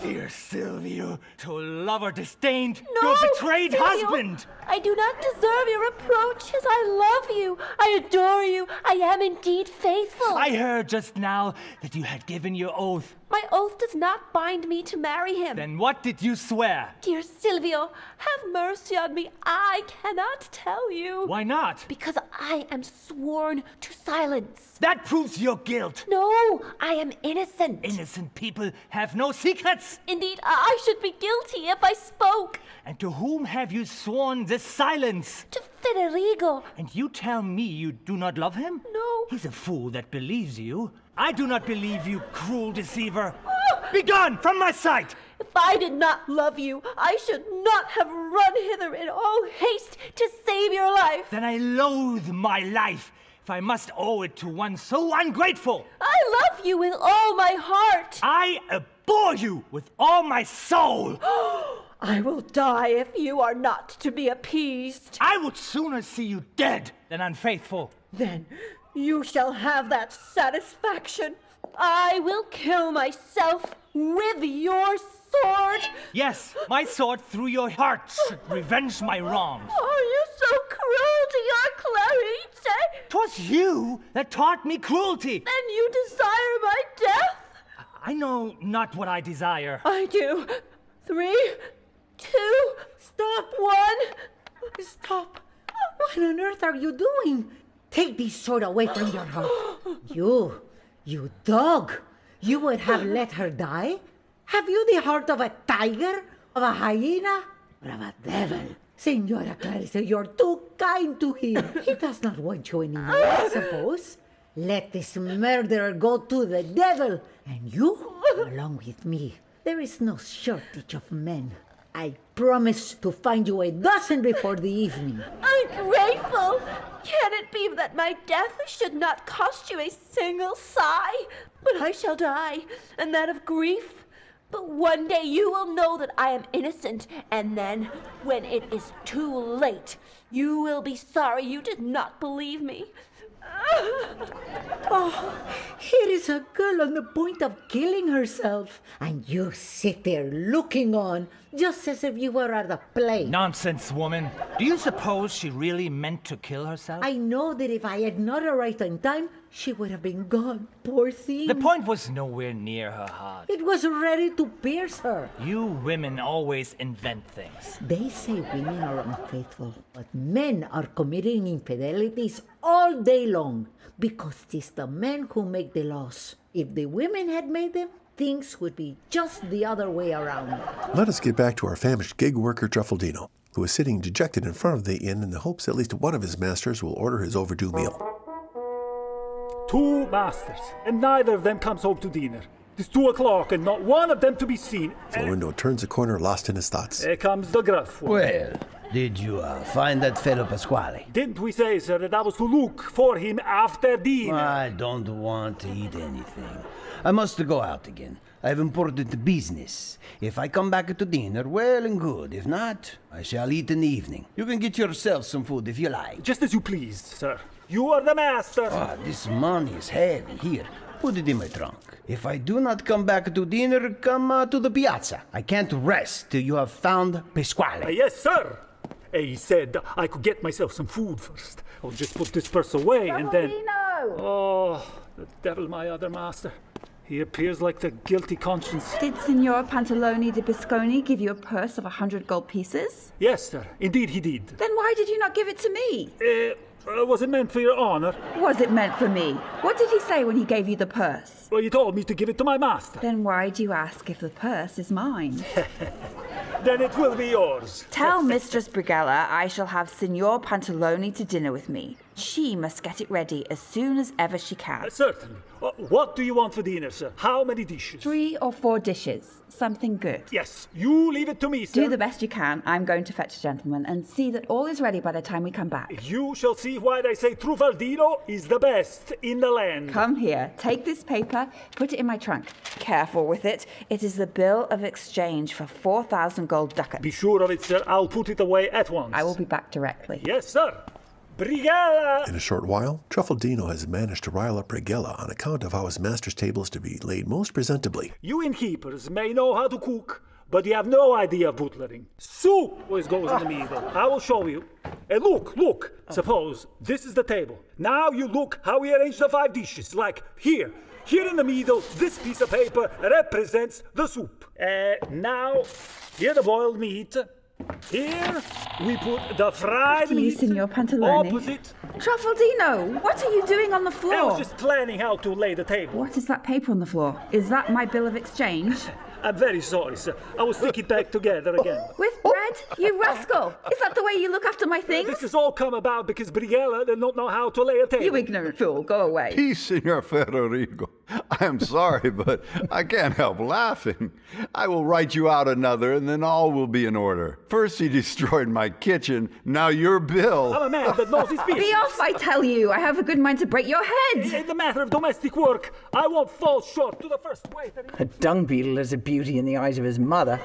Dear Silvio, to a lover disdained, No, to a betrayed Silvio, husband! I do not deserve your reproaches. I love you. I adore you. I am indeed faithful. I heard just now that you had given your oath. My oath does not bind me to marry him. Then what did you swear? Dear Silvio, have mercy on me. I cannot tell you. Why not? Because I am sworn to silence. That proves your guilt. No, I am innocent. Innocent people have no secrets. Indeed, I should be guilty if I spoke. And to whom have you sworn this silence? To Federico. And you tell me you do not love him? No. He's a fool that believes you. I do not believe you, cruel deceiver. Begone from my sight! If I did not love you, I should not have run hither in all haste to save your life. Then I loathe my life, if I must owe it to one so ungrateful. I love you with all my heart. I abhor you with all my soul. I will die if you are not to be appeased. I would sooner see you dead than unfaithful. Then you shall have that satisfaction. I will kill myself with your sword. Yes, my sword through your heart should revenge my wrongs. Are you so cruel to your Clarice? 'Twas you that taught me cruelty. Then you desire my death? I know not what I desire. I do. 3, 2, stop. 1. Stop. What on earth are you doing? Take this sword away from your heart. You dog. You would have let her die? Have you the heart of a tiger, of a hyena, or of a devil? Senora Clarice, you're too kind to him. He does not want you anymore, I suppose. Let this murderer go to the devil, and you, along with me. There is no shortage of men. I promise to find you a dozen before the evening. Ungrateful! Can it be that my death should not cost you a single sigh? But I shall die, and that of grief. But one day you will know that I am innocent, and then, when it is too late, you will be sorry you did not believe me. Oh, here is a girl on the point of killing herself, and you sit there looking on, just as if you were at a play. Nonsense, woman. Do you suppose she really meant to kill herself? I know that if I had not arrived on time, she would have been gone, poor thing. The point was nowhere near her heart. It was ready to pierce her. You women always invent things. They say women are unfaithful, but men are committing infidelities all day long, because it is the men who make the laws. If the women had made them, things would be just the other way around. Let us get back to our famished gig worker Truffaldino, who is sitting dejected in front of the inn in the hopes at least one of his masters will order his overdue meal. 2 masters, and neither of them comes home to dinner. It's 2 o'clock, and not one of them to be seen. Florindo turns a corner, lost in his thoughts. Here comes the gruff one. Well, did you find that fellow Pasquale? Didn't we say, sir, that I was to look for him after dinner? I don't want to eat anything. I must go out again. I have important business. If I come back to dinner, well and good. If not, I shall eat in the evening. You can get yourself some food if you like. Just as you please, sir. You are the master. Ah, this money is heavy. Here, put it in my trunk. If I do not come back to dinner, come to the piazza. I can't rest till you have found Pasquale. Yes, sir. He said I could get myself some food first. I'll just put this purse away and then... Oh, the devil, my other master. He appears like the guilty conscience. Did Signor Pantalone di Bisconi give you a purse of 100 gold pieces? Yes, sir. Indeed he did. Then why did you not give it to me? Was it meant for your honor? Was it meant for me? What did he say when he gave you the purse? Well, he told me to give it to my master. Then why do you ask if the purse is mine? Then it will be yours. Tell Mistress Brighella I shall have Signor Pantalone to dinner with me. She must get it ready as soon as ever she can. Certainly. What do you want for dinner, sir? How many dishes? 3 or 4 dishes. Something good. Yes, you leave it to me, sir. Do the best you can. I'm going to fetch a gentleman and see that all is ready by the time we come back. You shall see why they say Truffaldino is the best in the land. Come here. Take this paper. Put it in my trunk. Careful with it. It is the bill of exchange for 4,000 gold ducats. Be sure of it, sir. I'll put it away at once. I will be back directly. Yes, sir. Brighella! In a short while, Truffaldino has managed to rile up Brighella on account of how his master's table is to be laid most presentably. You innkeepers may know how to cook, but you have no idea of butlering. Soup always goes in the middle. I will show you. And look. Suppose this is the table. Now you look how we arrange the 5 dishes. Like here. Here in the middle, this piece of paper represents the soup. Now, here the boiled meat. Here, we put the fried meat. Signor Pantalone. Opposite. Truffaldino, what are you doing on the floor? I was just planning how to lay the table. What is that paper on the floor? Is that my bill of exchange? I'm very sorry, sir. I will stick it back together again. With bread? You rascal! Is that the way you look after my things? This has all come about because Brighella did not know how to lay a table. You ignorant fool, go away. Peace, Signor Federico. I am sorry, but I can't help laughing. I will write you out another, and then all will be in order. First he destroyed my kitchen, now your bill. I'm a man that knows his business. Be off, I tell you. I have a good mind to break your head. In the matter of domestic work, I won't fall short to the first waiter. A dung beetle is a beauty in the eyes of his mother.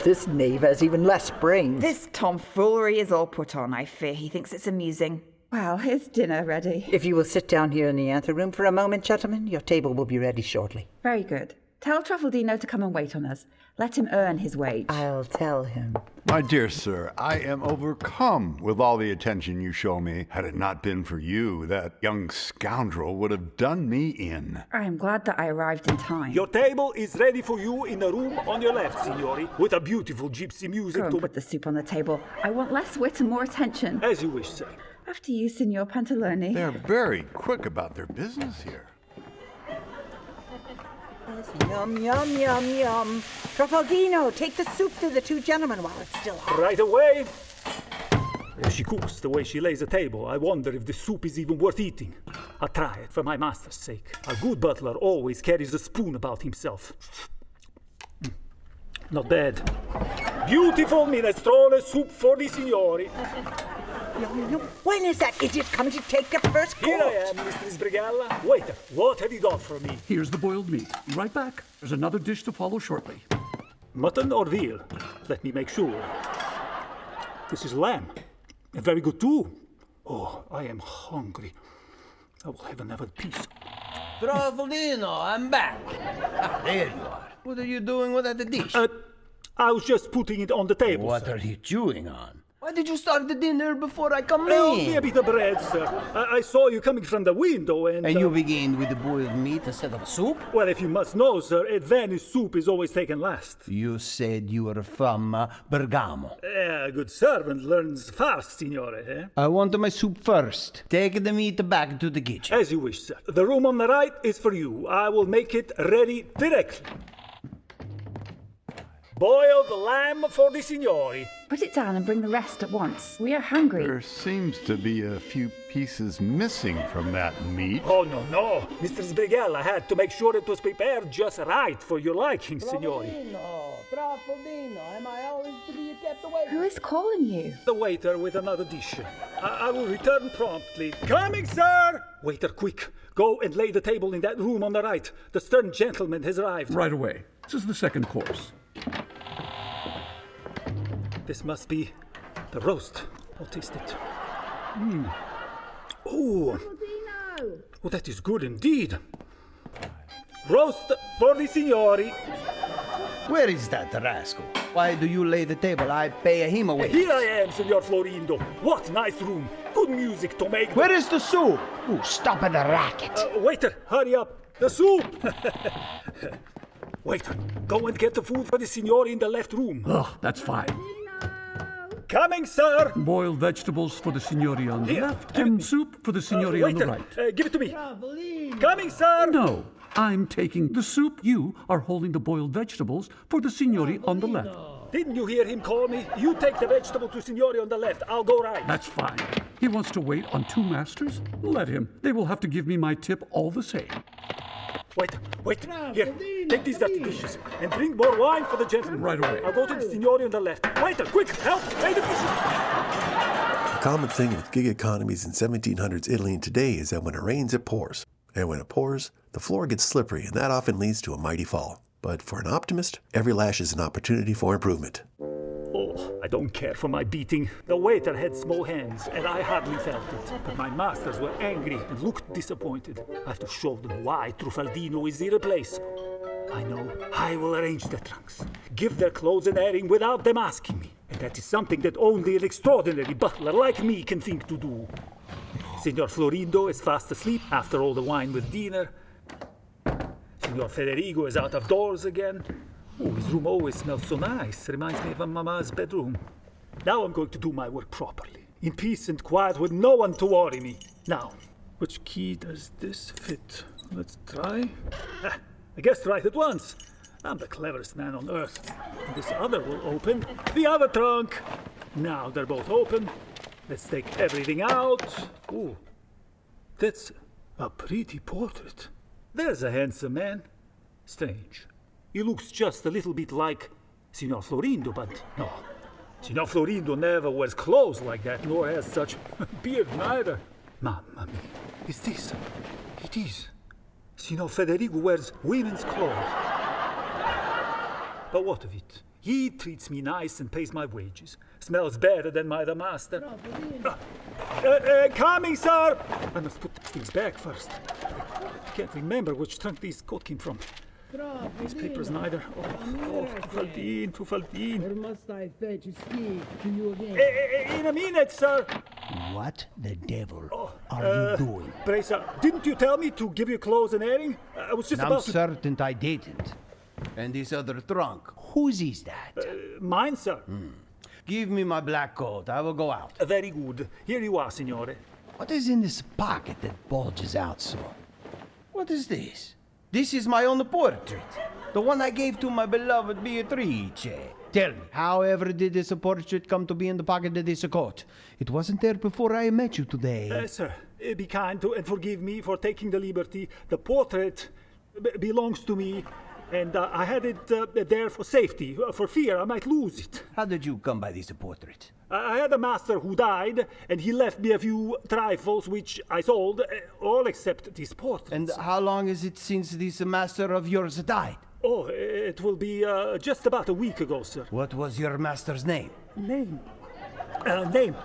This knave has even less brains. This tomfoolery is all put on, I fear. He thinks it's amusing. Well, here's dinner ready. If you will sit down here in the anteroom for a moment, gentlemen, your table will be ready shortly. Very good. Tell Truffaldino to come and wait on us. Let him earn his wage. I'll tell him. My dear sir, I am overcome with all the attention you show me. Had it not been for you, that young scoundrel would have done me in. I am glad that I arrived in time. Your table is ready for you in the room on your left, signori, with a beautiful gypsy music. Go and put the soup on the table. I want less wit and more attention. As you wish, sir. After you, Signor Pantalone. They're very quick about their business here. Yum, yum, yum, yum. Truffaldino, take the soup to the 2 gentlemen while it's still hot. Right away. If she cooks the way she lays the table, I wonder if the soup is even worth eating. I'll try it for my master's sake. A good butler always carries a spoon about himself. Not bad. Beautiful minestrone soup for the signori. When is that idiot coming to take your first course? Here I am, Mrs. Brighella. Waiter, what have you got for me? Here's the boiled meat. Right back. There's another dish to follow shortly. Mutton or veal? Let me make sure. This is lamb. And very good too. Oh, I am hungry. I will have another piece. Truffaldino, I'm back. There you are. What are you doing with that dish? I was just putting it on the table. What sir. are you chewing on? Why did you start the dinner before I come Only in? a bit of bread, sir. I saw you coming from the window and... And you began with the boiled meat instead of soup? Well, if you must know, sir, advantage soup is always taken last. You said you were from Bergamo. A good servant learns fast, signore, eh? I want my soup first. Take the meat back to the kitchen. As you wish, sir. The room on the right is for you. I will make it ready directly. Boiled lamb for the signori. Put it down and bring the rest at once. We are hungry. There seems to be a few pieces missing from that meat. Oh, no. Mr. Brighella had to make sure it was prepared just right for your liking, signori. Truffaldino, am I always to be kept away? Who is calling you? The waiter with another dish. I will return promptly. Coming, sir! Waiter, quick. Go and lay the table in that room on the right. The stern gentleman has arrived. Right away. This is the second course. This must be the roast. I'll taste it. Oh, that is good indeed. Roast for the signori. Where is that rascal? Why do you lay the table? I pay him away. Here I am, Signor Florindo. What nice room. Good music to make. Where is the soup? Oh, stop at the racket. Waiter, hurry up. The soup. Waiter, go and get the food for the signori in the left room. Oh, that's fine. Coming, sir. Boiled vegetables for the signori on the left and soup for the signori on the right. Give it to me. Coming, sir. No, I'm taking the soup. You are holding the boiled vegetables for the signori on the left. Didn't you hear him call me? You take the vegetable to signori on the left. I'll go right. That's fine. He wants to wait on two masters? Let him. They will have to give me my tip all the same. Wait. Here, take these dirty dishes and bring more wine for the gentleman. Right away. I'll go to the signori on the left. Waiter, quick, help! Lay the dishes. A common thing with gig economies in 1700s Italy and today is that when it rains, it pours. And when it pours, the floor gets slippery, and that often leads to a mighty fall. But for an optimist, every lash is an opportunity for improvement. Oh, I don't care for my beating. The waiter had small hands, and I hardly felt it. But my masters were angry and looked disappointed. I have to show them why Truffaldino is irreplaceable. I know. I will arrange their trunks, give their clothes an airing without them asking me. And that is something that only an extraordinary butler like me can think to do. Signor Florindo is fast asleep after all the wine with dinner. Signor Federigo is out of doors again. Oh, his room always smells so nice. Reminds me of Mama's bedroom. Now I'm going to do my work properly, in peace and quiet with no one to worry me. Now, which key does this fit? Let's try. I guessed right at once. I'm the cleverest man on earth. And this other will open the other trunk. Now they're both open. Let's take everything out. Ooh, that's a pretty portrait. There's a handsome man. Strange. He looks just a little bit like Signor Florindo, but no. Signor Florindo never wears clothes like that, nor has such beard neither. Mamma mia, is this? It is. Signor Federigo wears women's clothes. But what of it? He treats me nice and pays my wages. Smells better than my other master. Coming, sir! I must put these things back first. I can't remember which trunk these coat came from. These papers neither. Oh, Truffaldine. Or must I fetch a stick to you again? In a minute, sir. What the devil are you doing? Pray, sir, didn't you tell me to give you clothes and airing? I was just I'm about to... certain I didn't. And this other trunk, whose is that? Mine, sir. Give me my black coat. I will go out. Very good. Here you are, signore. What is in this pocket that bulges out so? What is this? This is my own portrait. The one I gave to my beloved Beatrice. Tell me, however did this portrait come to be in the pocket of this coat? It wasn't there before I met you today. Sir, be kind to and forgive me for taking the liberty. The portrait belongs to me. and I had it there for safety, for fear I might lose it. How did you come by this portrait? I had a master who died, and he left me a few trifles which I sold, all except this portrait. And how long is it since this master of yours died? Oh, it will be just about a week ago, sir. What was your master's name? Name? Name?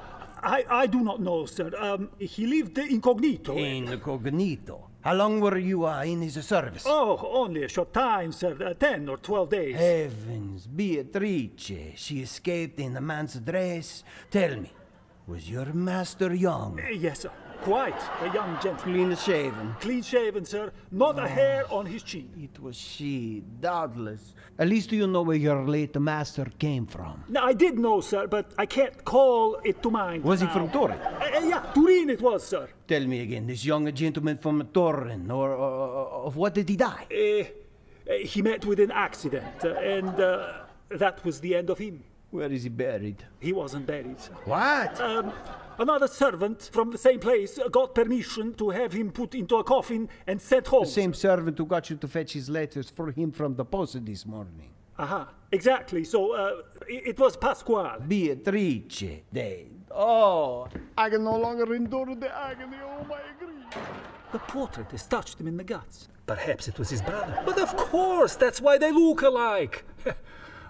I do not know, sir. He lived incognito. Incognito? How long were you in his service? Oh, only a short time, sir. 10 or 12 days. Heavens, Beatrice, she escaped in a man's dress. Tell me, was your master young? Yes, sir. Quite a young gentleman. Clean shaven? Clean shaven, sir. Not a hair on his chin. It was she, doubtless. At least you know where your late master came from. No, I did know, sir, but I can't call it to mind. Was now. he from Turin? Yeah, Turin it was, sir. Tell me again, this young gentleman from Turin, or of what did he die? He met with an accident, and that was the end of him. Where is he buried? He wasn't buried, sir. What? Another servant from the same place got permission to have him put into a coffin and sent home. The same servant who got you to fetch his letters for him from the post this morning. Aha, exactly. So, it was Pasquale. Beatrice dead. Oh, I can no longer endure the agony. Oh, my grief. The portrait has touched him in the guts. Perhaps it was his brother. But of course, that's why they look alike.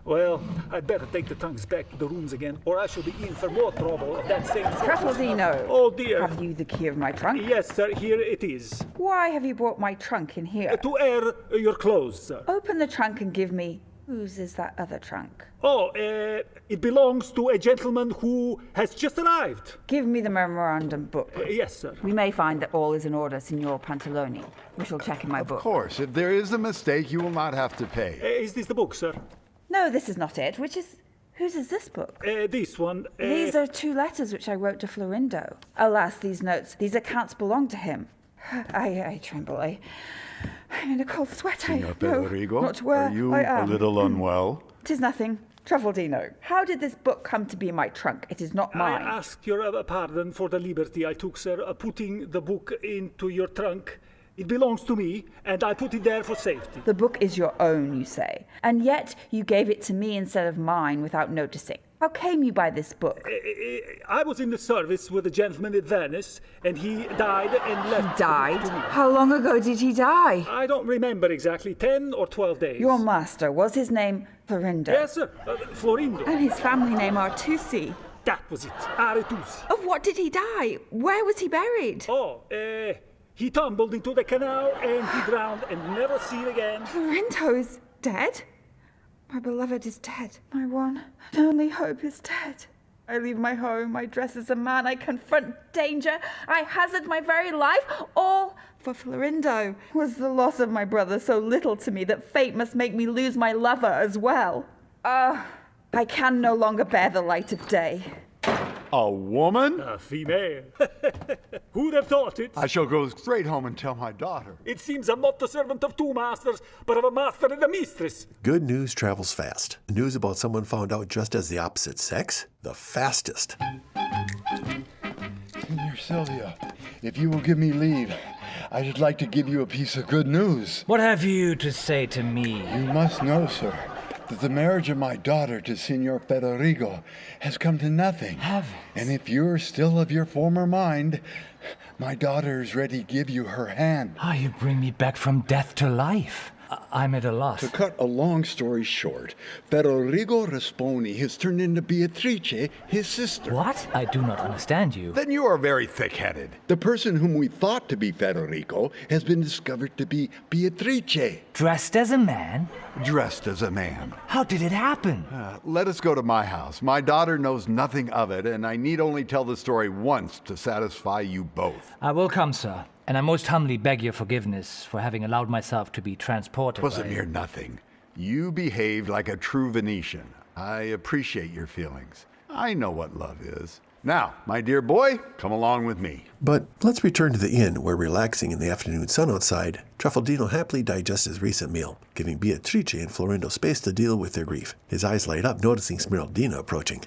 Well, I'd better take the trunks back to the rooms again, or I shall be in for more trouble of that same sort. Truffaldino! Oh, dear. Have you the key of my trunk? Yes, sir, here it is. Why have you brought my trunk in here? To air your clothes, sir. Open the trunk and give me... Whose is that other trunk? Oh, it belongs to a gentleman who has just arrived. Give me the memorandum book. Yes, sir. We may find that all is in order, Signor Pantalone. We shall check in my book. Of course. If there is a mistake, you will not have to pay. Is this the book, sir? No, this is not it. Whose is this book? This one. These are 2 letters which I wrote to Florindo. Alas, these notes, these accounts belong to him. I tremble. I'm in a cold sweat. Signor Federico, not where are you I am. a little unwell? 'Tis nothing. Truffaldino, how did this book come to be in my trunk? It is not mine. I ask your pardon for the liberty I took, sir, putting the book into your trunk. It belongs to me, and I put it there for safety. The book is your own, you say, and yet you gave it to me instead of mine without noticing. How came you by this book? I was in the service with a gentleman at Venice, and he died and left. He died? How long ago did he die? I don't remember exactly, 10 or 12 days. Your master, was his name Florindo? Yes, sir, Florindo. And his family name Artusi? That was it, Artusi. Of what did he die? Where was he buried? Oh, he tumbled into the canal and he drowned and never seen again. Florindo is dead? My beloved is dead. My one and only hope is dead. I leave my home, I dress as a man, I confront danger, I hazard my very life, all for Florindo. Was the loss of my brother so little to me that fate must make me lose my lover as well? I can no longer bear the light of day. A woman? A female. Who'd have thought it? I shall go straight home and tell my daughter. It seems I'm not the servant of 2 masters, but of a master and a mistress. Good news travels fast. News about someone found out just as the opposite sex? The fastest. Signor Silvio, if you will give me leave, I should like to give you a piece of good news. What have you to say to me? You must know, sir, that the marriage of my daughter to Signor Federico has come to nothing. And if you're still of your former mind, my daughter is ready to give you her hand. You bring me back from death to life. I'm at a loss. To cut a long story short, Federico Rasponi has turned into Beatrice, his sister. What? I do not understand you. Then you are very thick-headed. The person whom we thought to be Federico has been discovered to be Beatrice. Dressed as a man? Dressed as a man. How did it happen? Let us go to my house. My daughter knows nothing of it, and I need only tell the story once to satisfy you both. I will come, sir. And I most humbly beg your forgiveness for having allowed myself to be transported. It was a mere nothing. You behaved like a true Venetian. I appreciate your feelings. I know what love is. Now, my dear boy, come along with me. But let's return to the inn where, relaxing in the afternoon sun outside, Truffaldino happily digests his recent meal, giving Beatrice and Florindo space to deal with their grief. His eyes light up, noticing Smeraldina approaching.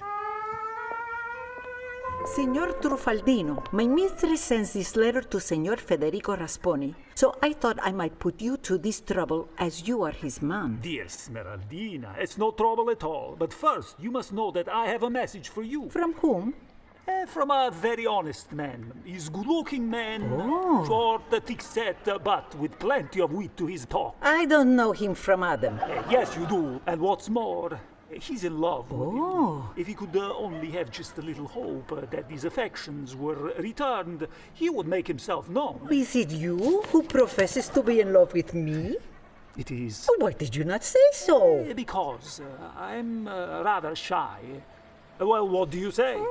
Signor Truffaldino, my mistress sends this letter to Signor Federico Rasponi, so I thought I might put you to this trouble as you are his man. Dear Smeraldina, it's no trouble at all. But first, you must know that I have a message for you. From whom? From a very honest man. He's a good-looking man, short, thick-set, but with plenty of wit to his talk. I don't know him from Adam. Yes, you do. And what's more, he's in love with you. If he could only have just a little hope that his affections were returned, he would make himself known. Is it you who professes to be in love with me? It is. Why did you not say so? Because I'm rather shy. Well, what do you say?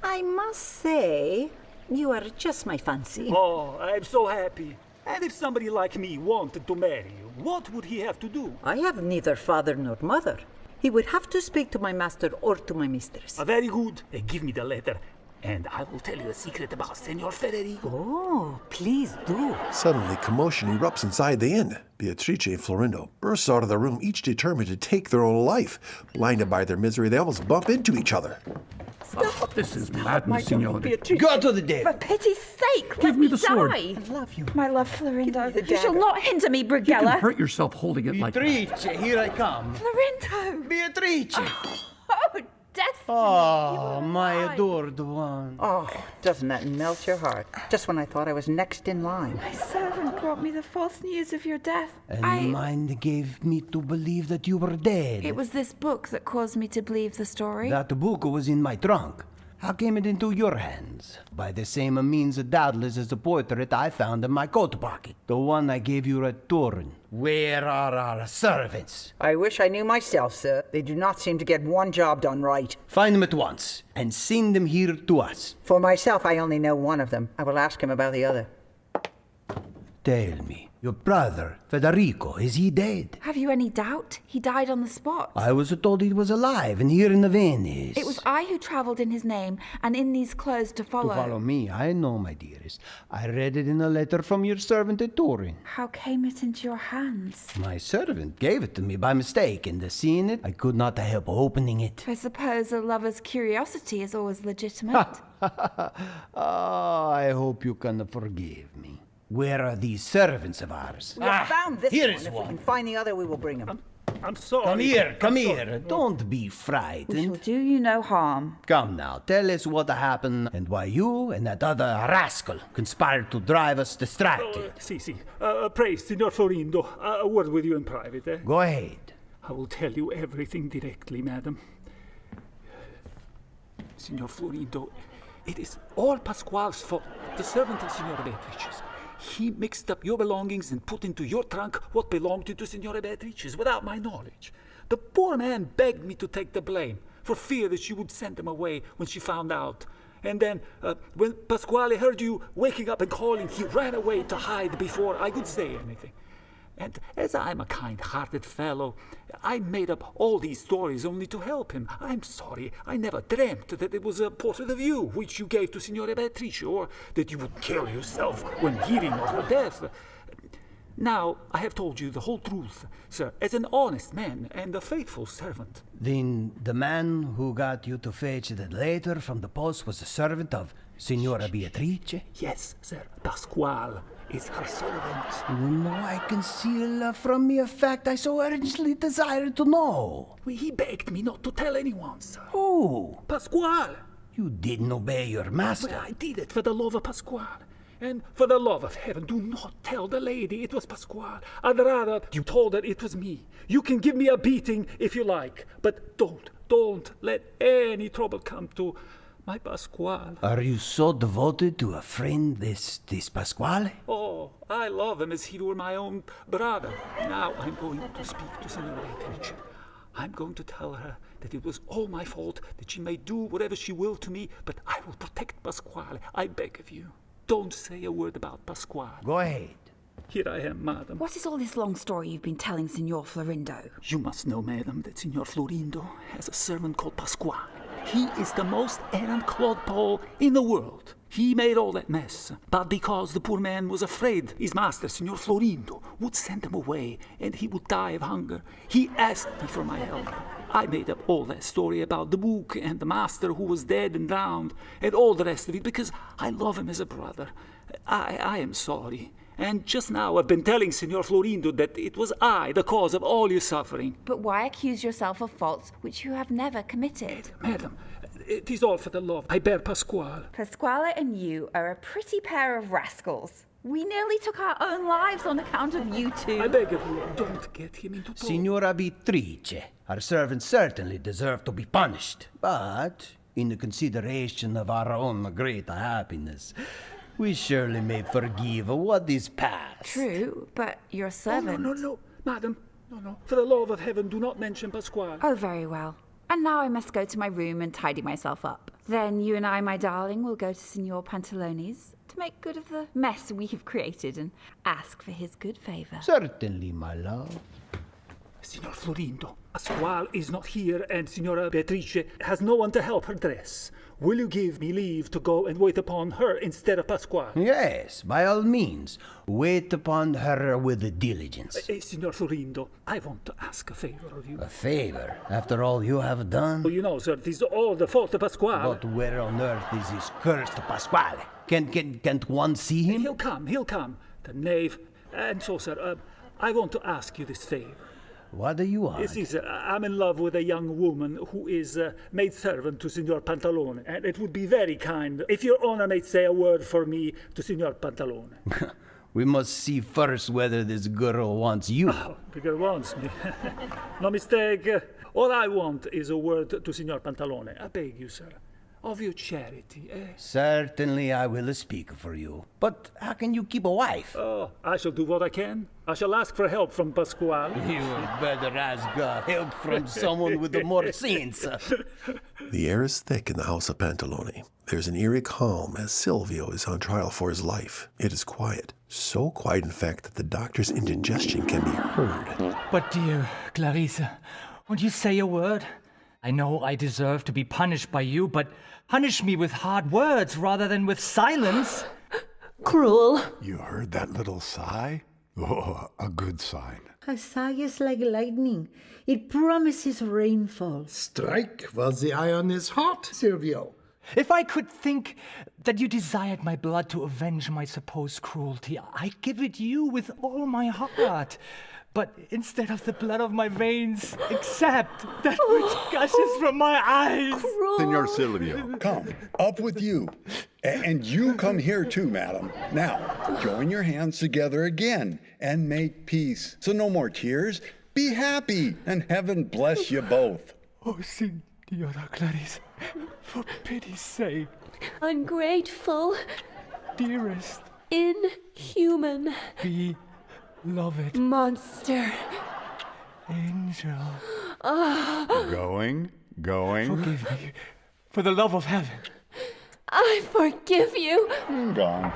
I must say, you are just my fancy. Oh, I'm so happy. And if somebody like me wanted to marry you, what would he have to do? I have neither father nor mother. He would have to speak to my master or to my mistress. Very good. Give me the letter, and I will tell you a secret about Senor Federico. Oh, please do. Suddenly, commotion erupts inside the inn. Beatrice and Florindo burst out of the room, each determined to take their own life. Blinded by their misery, they almost bump into each other. Stop. This is madness, Signore. Go to the devil. For pity's sake, Give me the sword. die. I love you. My love, Florindo. You shall not hinder me, You can Brighella. hurt yourself holding it like that. Beatrice, here I come. Florindo. Beatrice. Oh, death. Oh, my adored one. Oh, doesn't that melt your heart? Just when I thought I was next in line. My servant brought me the false news of your death. And mind gave me to believe that you were dead. It was this book that caused me to believe the story. That book was in my trunk. How came it into your hands? By the same means, doubtless, as the portrait I found in my coat pocket. The one I gave you at Turin. Where are our servants? I wish I knew myself, sir. They do not seem to get one job done right. Find them at once, and send them here to us. For myself, I only know one of them. I will ask him about the other. Tell me, your brother, Federico, is he dead? Have you any doubt? He died on the spot. I was told he was alive and here in the Venice. It was I who travelled in his name and in these clothes to follow. To follow me, I know, my dearest. I read it in a letter from your servant at Turin. How came it into your hands? My servant gave it to me by mistake, and seeing it, I could not help opening it. I suppose a lover's curiosity is always legitimate. Oh, I hope you can forgive me. Where are these servants of ours? We have found this here one. is If one. we can find the other, we will bring him. I'm sorry. Come here. Don't be frightened. We shall do you no harm. Come now, tell us what happened and why you and that other rascal conspired to drive us distracted. Pray, Signor Florindo, a word with you in private, eh? Go ahead. I will tell you everything directly, madam. Signor Florindo, it is all Pasquale's fault, the servant of Signora Beatrice's. He mixed up your belongings and put into your trunk what belonged to Signora Beatrice's without my knowledge. The poor man begged me to take the blame, for fear that she would send him away when she found out. And then, when Pasquale heard you waking up and calling, he ran away to hide before I could say anything. And as I'm a kind-hearted fellow, I made up all these stories only to help him. I'm sorry, I never dreamt that it was a portrait of you which you gave to Signora Beatrice, or that you would kill yourself when hearing of her death. Now, I have told you the whole truth, sir, as an honest man and a faithful servant. Then the man who got you to fetch that letter from the post was a servant of Signora Beatrice? Yes, sir. Pasquale is her servant. No, I conceal from me a fact I so urgently desired to know. He begged me not to tell anyone, sir. Who? Pasquale. You didn't obey your master. But I did it for the love of Pasquale. And for the love of heaven, do not tell the lady it was Pasquale. I'd rather you told her it was me. You can give me a beating if you like, but don't let any trouble come to my Pasquale. Are you so devoted to a friend, this Pasquale? Oh, I love him as he were my own brother. Now I'm going to speak to Signora Beatrice. I'm going to tell her that it was all my fault, that she may do whatever she will to me, but I will protect Pasquale. I beg of you. Don't say a word about Pasquale. Go ahead. Here I am, madam. What is all this long story you've been telling Signor Florindo? You must know, madam, that Signor Florindo has a servant called Pasquale. He is the most errant clodpole in the world. He made all that mess, but because the poor man was afraid his master, Signor Florindo, would send him away and he would die of hunger, he asked me for my help. I made up all that story about the book and the master who was dead and drowned and all the rest of it because I love him as a brother. I am sorry. And just now I've been telling Signor Florindo that it was I the cause of all your suffering. But why accuse yourself of faults which you have never committed? Madam, it is all for the love I bear Pasquale. Pasquale and you are a pretty pair of rascals. We nearly took our own lives on account of you two. I beg of you, don't get him into trouble. Signora Beatrice, our servants certainly deserve to be punished. But, in the consideration of our own great happiness, we surely may forgive what is past. True, but your servant... No, madam. No. For the love of heaven, do not mention Pasquale. Oh, very well. And now I must go to my room and tidy myself up. Then you and I, my darling, will go to Signor Pantalone's to make good of the mess we have created and ask for his good favour. Certainly, my love. Signor Florindo, Pasquale is not here and Signora Beatrice has no one to help her dress. Will you give me leave to go and wait upon her instead of Pasquale? Yes, by all means. Wait upon her with diligence. Signor Florindo, I want to ask a favor of you. A favor? After all you have done? Well, you know, sir, it is all the fault of Pasquale. But where on earth is this cursed Pasquale? Can't one see him? He'll come. The knave. And so, sir, I want to ask you this favor. What do you want? You see, sir, I'm in love with a young woman who is maid-servant to Signor Pantalone, and it would be very kind if your honor may say a word for me to Signor Pantalone. We must see first whether this girl wants you. Oh, the girl wants me. No mistake. All I want is a word to Signor Pantalone. I beg you, sir. Of your charity, eh? Certainly I will speak for you. But how can you keep a wife? Oh, I shall do what I can. I shall ask for help from Pasquale. You had better ask help from someone with more sense. The air is thick in the house of Pantalone. There's an eerie calm as Silvio is on trial for his life. It is quiet. So quiet, in fact, that the doctor's indigestion can be heard. But dear Clarice, won't you say a word? I know I deserve to be punished by you, but punish me with hard words rather than with silence. Cruel. You heard that little sigh? Oh, a good sign. A sigh is like lightning. It promises rainfall. Strike while the iron is hot, Silvio. If I could think that you desired my blood to avenge my supposed cruelty, I'd give it you with all my heart. But instead of the blood of my veins, accept that which gushes from my eyes. Cruel. Senor Silvio, come, up with you. And you come here too, madam. Now, join your hands together again and make peace. So no more tears. Be happy, and heaven bless you both. Oh, Signora Clarice, for pity's sake. Ungrateful. Dearest. Inhuman. Beloved. Monster. Angel. Going. Forgive me. For the love of heaven. I forgive you. Gone.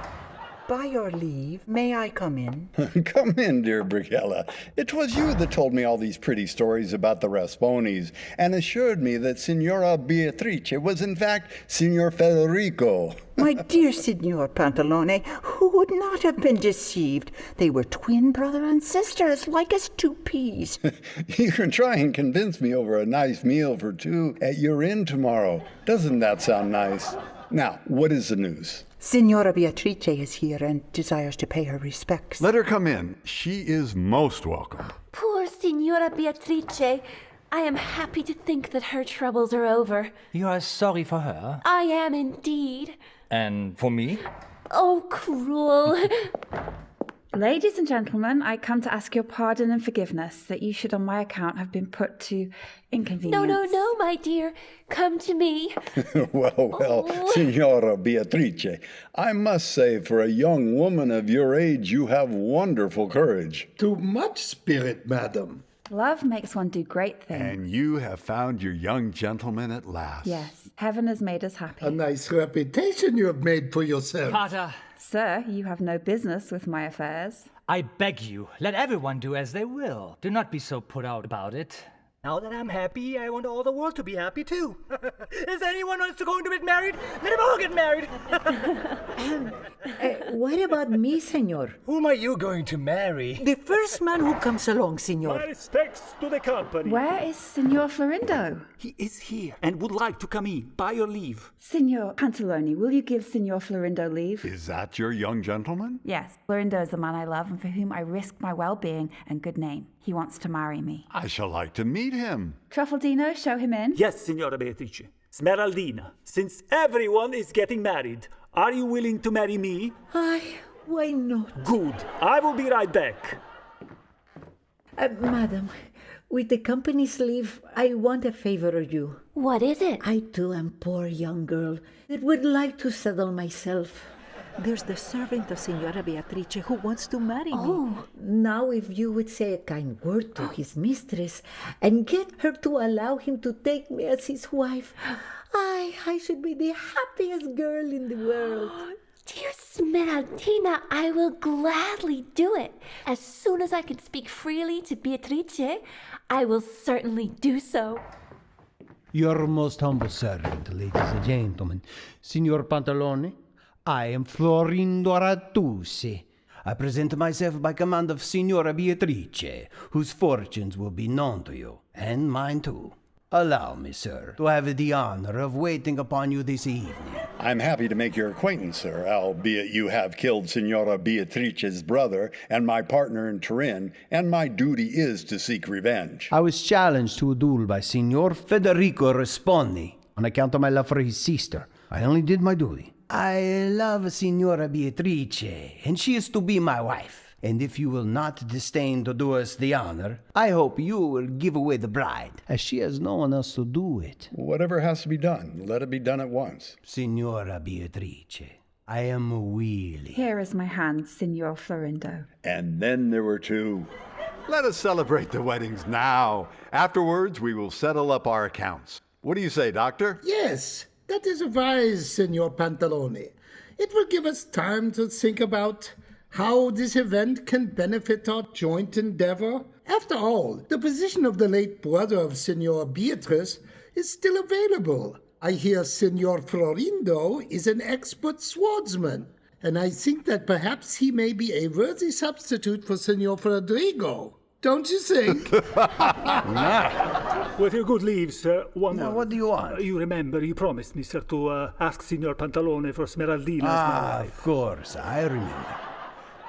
By your leave, may I come in? Come in, dear Brighella. It was you that told me all these pretty stories about the Rasponis and assured me that Signora Beatrice was in fact Signor Federico. My dear Signor Pantalone, who would not have been deceived? They were twin brother and sister, as like as two peas. You can try and convince me over a nice meal for two at your inn tomorrow. Doesn't that sound nice? Now, what is the news? Signora Beatrice is here and desires to pay her respects. Let her come in. She is most welcome. Poor Signora Beatrice. I am happy to think that her troubles are over. You are sorry for her? I am indeed. And for me? Oh, cruel. Ladies and gentlemen, I come to ask your pardon and forgiveness that you should on my account have been put to inconvenience. No, my dear. Come to me. Well, Signora Beatrice, I must say for a young woman of your age, you have wonderful courage. Too much spirit, madam. Love makes one do great things. And you have found your young gentleman at last. Yes, heaven has made us happy. A nice reputation you have made for yourself. Pater. Sir, you have no business with my affairs. I beg you, let everyone do as they will. Do not be so put out about it. Now that I'm happy, I want all the world to be happy too. Is anyone else going to get married? Let them all get married. What about me, senor? Whom are you going to marry? The first man who comes along, My senor. respects to the company. Where is Signor Florindo? He is here and would like to come in. By your leave. Signor Pantalone, will you give Signor Florindo leave? Is that your young gentleman? Yes, Florindo is the man I love and for whom I risk my well-being and good name. He wants to marry me. I shall like to meet him. Truffaldino, show him in. Yes, Signora Beatrice. Smeraldina, since everyone is getting married, are you willing to marry me? Aye, why not? Good. I will be right back. Madam, with the company's leave, I want a favor of you. What is it? I too am poor young girl that would like to settle myself. There's the servant of Signora Beatrice who wants to marry me. Now if you would say a kind word to his mistress and get her to allow him to take me as his wife, I should be the happiest girl in the world. Dear Smeraldina, I will gladly do it. As soon as I can speak freely to Beatrice, I will certainly do so. Your most humble servant, ladies and gentlemen. Signor Pantalone, I am Florindo Rattusi. I present myself by command of Signora Beatrice, whose fortunes will be known to you, and mine too. Allow me, sir, to have the honor of waiting upon you this evening. I'm happy to make your acquaintance, sir, albeit you have killed Signora Beatrice's brother and my partner in Turin, and my duty is to seek revenge. I was challenged to a duel by Signor Federico Respondi on account of my love for his sister. I only did my duty. I love Signora Beatrice, and she is to be my wife. And if you will not disdain to do us the honor, I hope you will give away the bride, as she has no one else to do it. Whatever has to be done, let it be done at once. Signora Beatrice, I am willing. Here is my hand, Signor Florindo. And then there were two. Let us celebrate the weddings now. Afterwards, we will settle up our accounts. What do you say, Doctor? Yes, that is wise, Signor Pantalone. It will give us time to think about how this event can benefit our joint endeavor. After all, the position of the late brother of Signor Beatrice is still available. I hear Signor Florindo is an expert swordsman, and I think that perhaps he may be a worthy substitute for Signor Federigo. Don't you think? With your good leave, sir, one Now, word. what do you want? You remember, you promised me, sir, to ask Signor Pantalone for Smeraldina as my wife. Of course, I remember.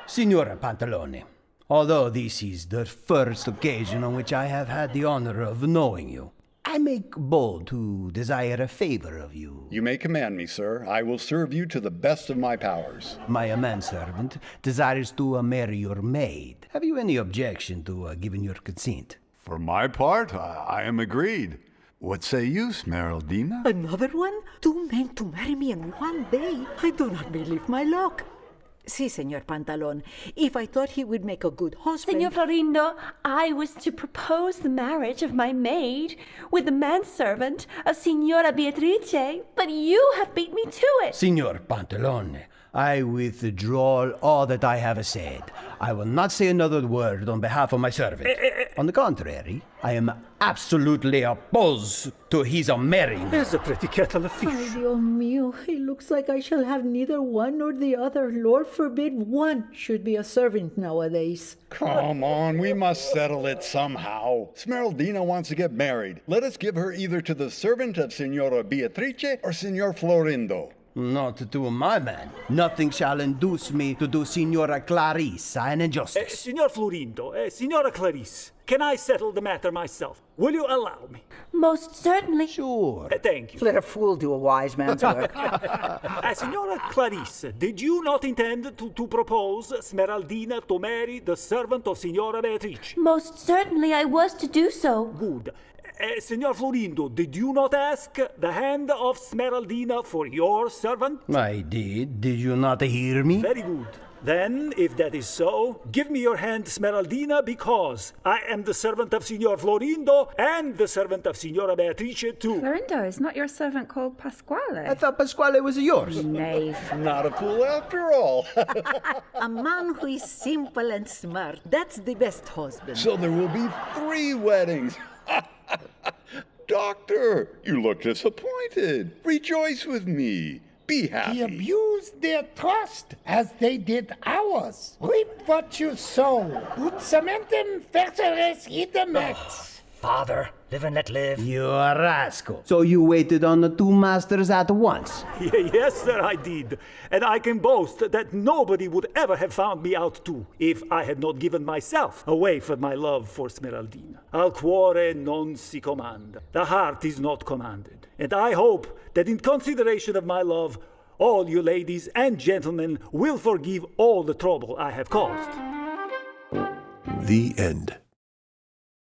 Signora Pantalone, although this is the first occasion on which I have had the honor of knowing you, I make bold to desire a favor of you. You may command me, sir. I will serve you to the best of my powers. My manservant desires to marry your maid. Have you any objection to giving your consent? For my part, I am agreed. What say you, Smeraldina? Another one? Two men to marry me in one day? I do not believe my luck. Si, Signor Pantalone. If I thought he would make a good husband... Signor Florindo, I was to propose the marriage of my maid with the manservant of Signora Beatrice, but you have beat me to it. Signor Pantalone, I withdraw all that I have said. I will not say another word on behalf of my servant. On the contrary, I am absolutely opposed to his marrying. There's a pretty kettle of fish. Ay, Dios mío, it looks like I shall have neither one nor the other. Lord forbid one should be a servant nowadays. Come on, we must settle it somehow. Smeraldina wants to get married. Let us give her either to the servant of Signora Beatrice or Signor Florindo. Not to my man. Nothing shall induce me to do Signora Clarice an injustice. Signor Florindo, Signora Clarice, can I settle the matter myself? Will you allow me? Most certainly. Sure. Thank you. Let a fool do a wise man's work. Signora Clarice, did you not intend to propose Smeraldina to marry the servant of Signora Beatrice? Most certainly I was to do so. Good. Signor Florindo, did you not ask the hand of Smeraldina for your servant? I did. Did you not hear me? Very good. Then, if that is so, give me your hand, Smeraldina, because I am the servant of Signor Florindo and the servant of Signora Beatrice, too. Florindo, is not your servant called Pasquale? I thought Pasquale was yours. Knave. Not a fool after all. A man who is simple and smart. That's the best husband. So there will be 3 weddings. Doctor, you look disappointed. Rejoice with me. Be happy. He abused their trust as they did ours. Reap what you sow. Ut cementem ferceres idem ex. Father, live and let live. You a rascal. So you waited on the two masters at once? Yes, sir, I did. And I can boast that nobody would ever have found me out too if I had not given myself away for my love for Smeraldina. Al cuore non si comanda. The heart is not commanded. And I hope that in consideration of my love, all you ladies and gentlemen will forgive all the trouble I have caused. The end.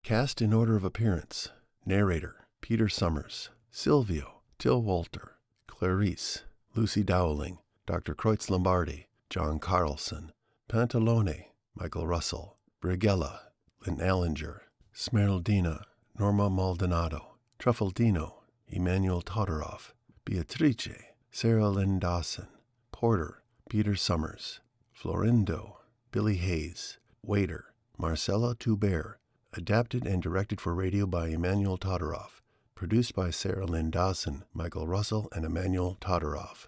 Cast in order of appearance: Narrator, Peter Sommers; Silvio, Till Wolter; Clarice, Lucy Dowling; Dr. Kreuz-Lombardi, Jon Carlson; Pantalone, Michael Russell; Brighella, Lynn Allinger; Smeraldina, Norma Maldonado; Truffaldino, Emmanuel Todorov; Beatrice, Sarah Lynn Dawson; Porter, Peter Sommers; Florindo, Billy Hayes; Waiter, Marcello Tubert. Adapted and directed for radio by Emmanuel Todorov. Produced by Sarah Lynn Dawson, Michael Russell, and Emmanuel Todorov.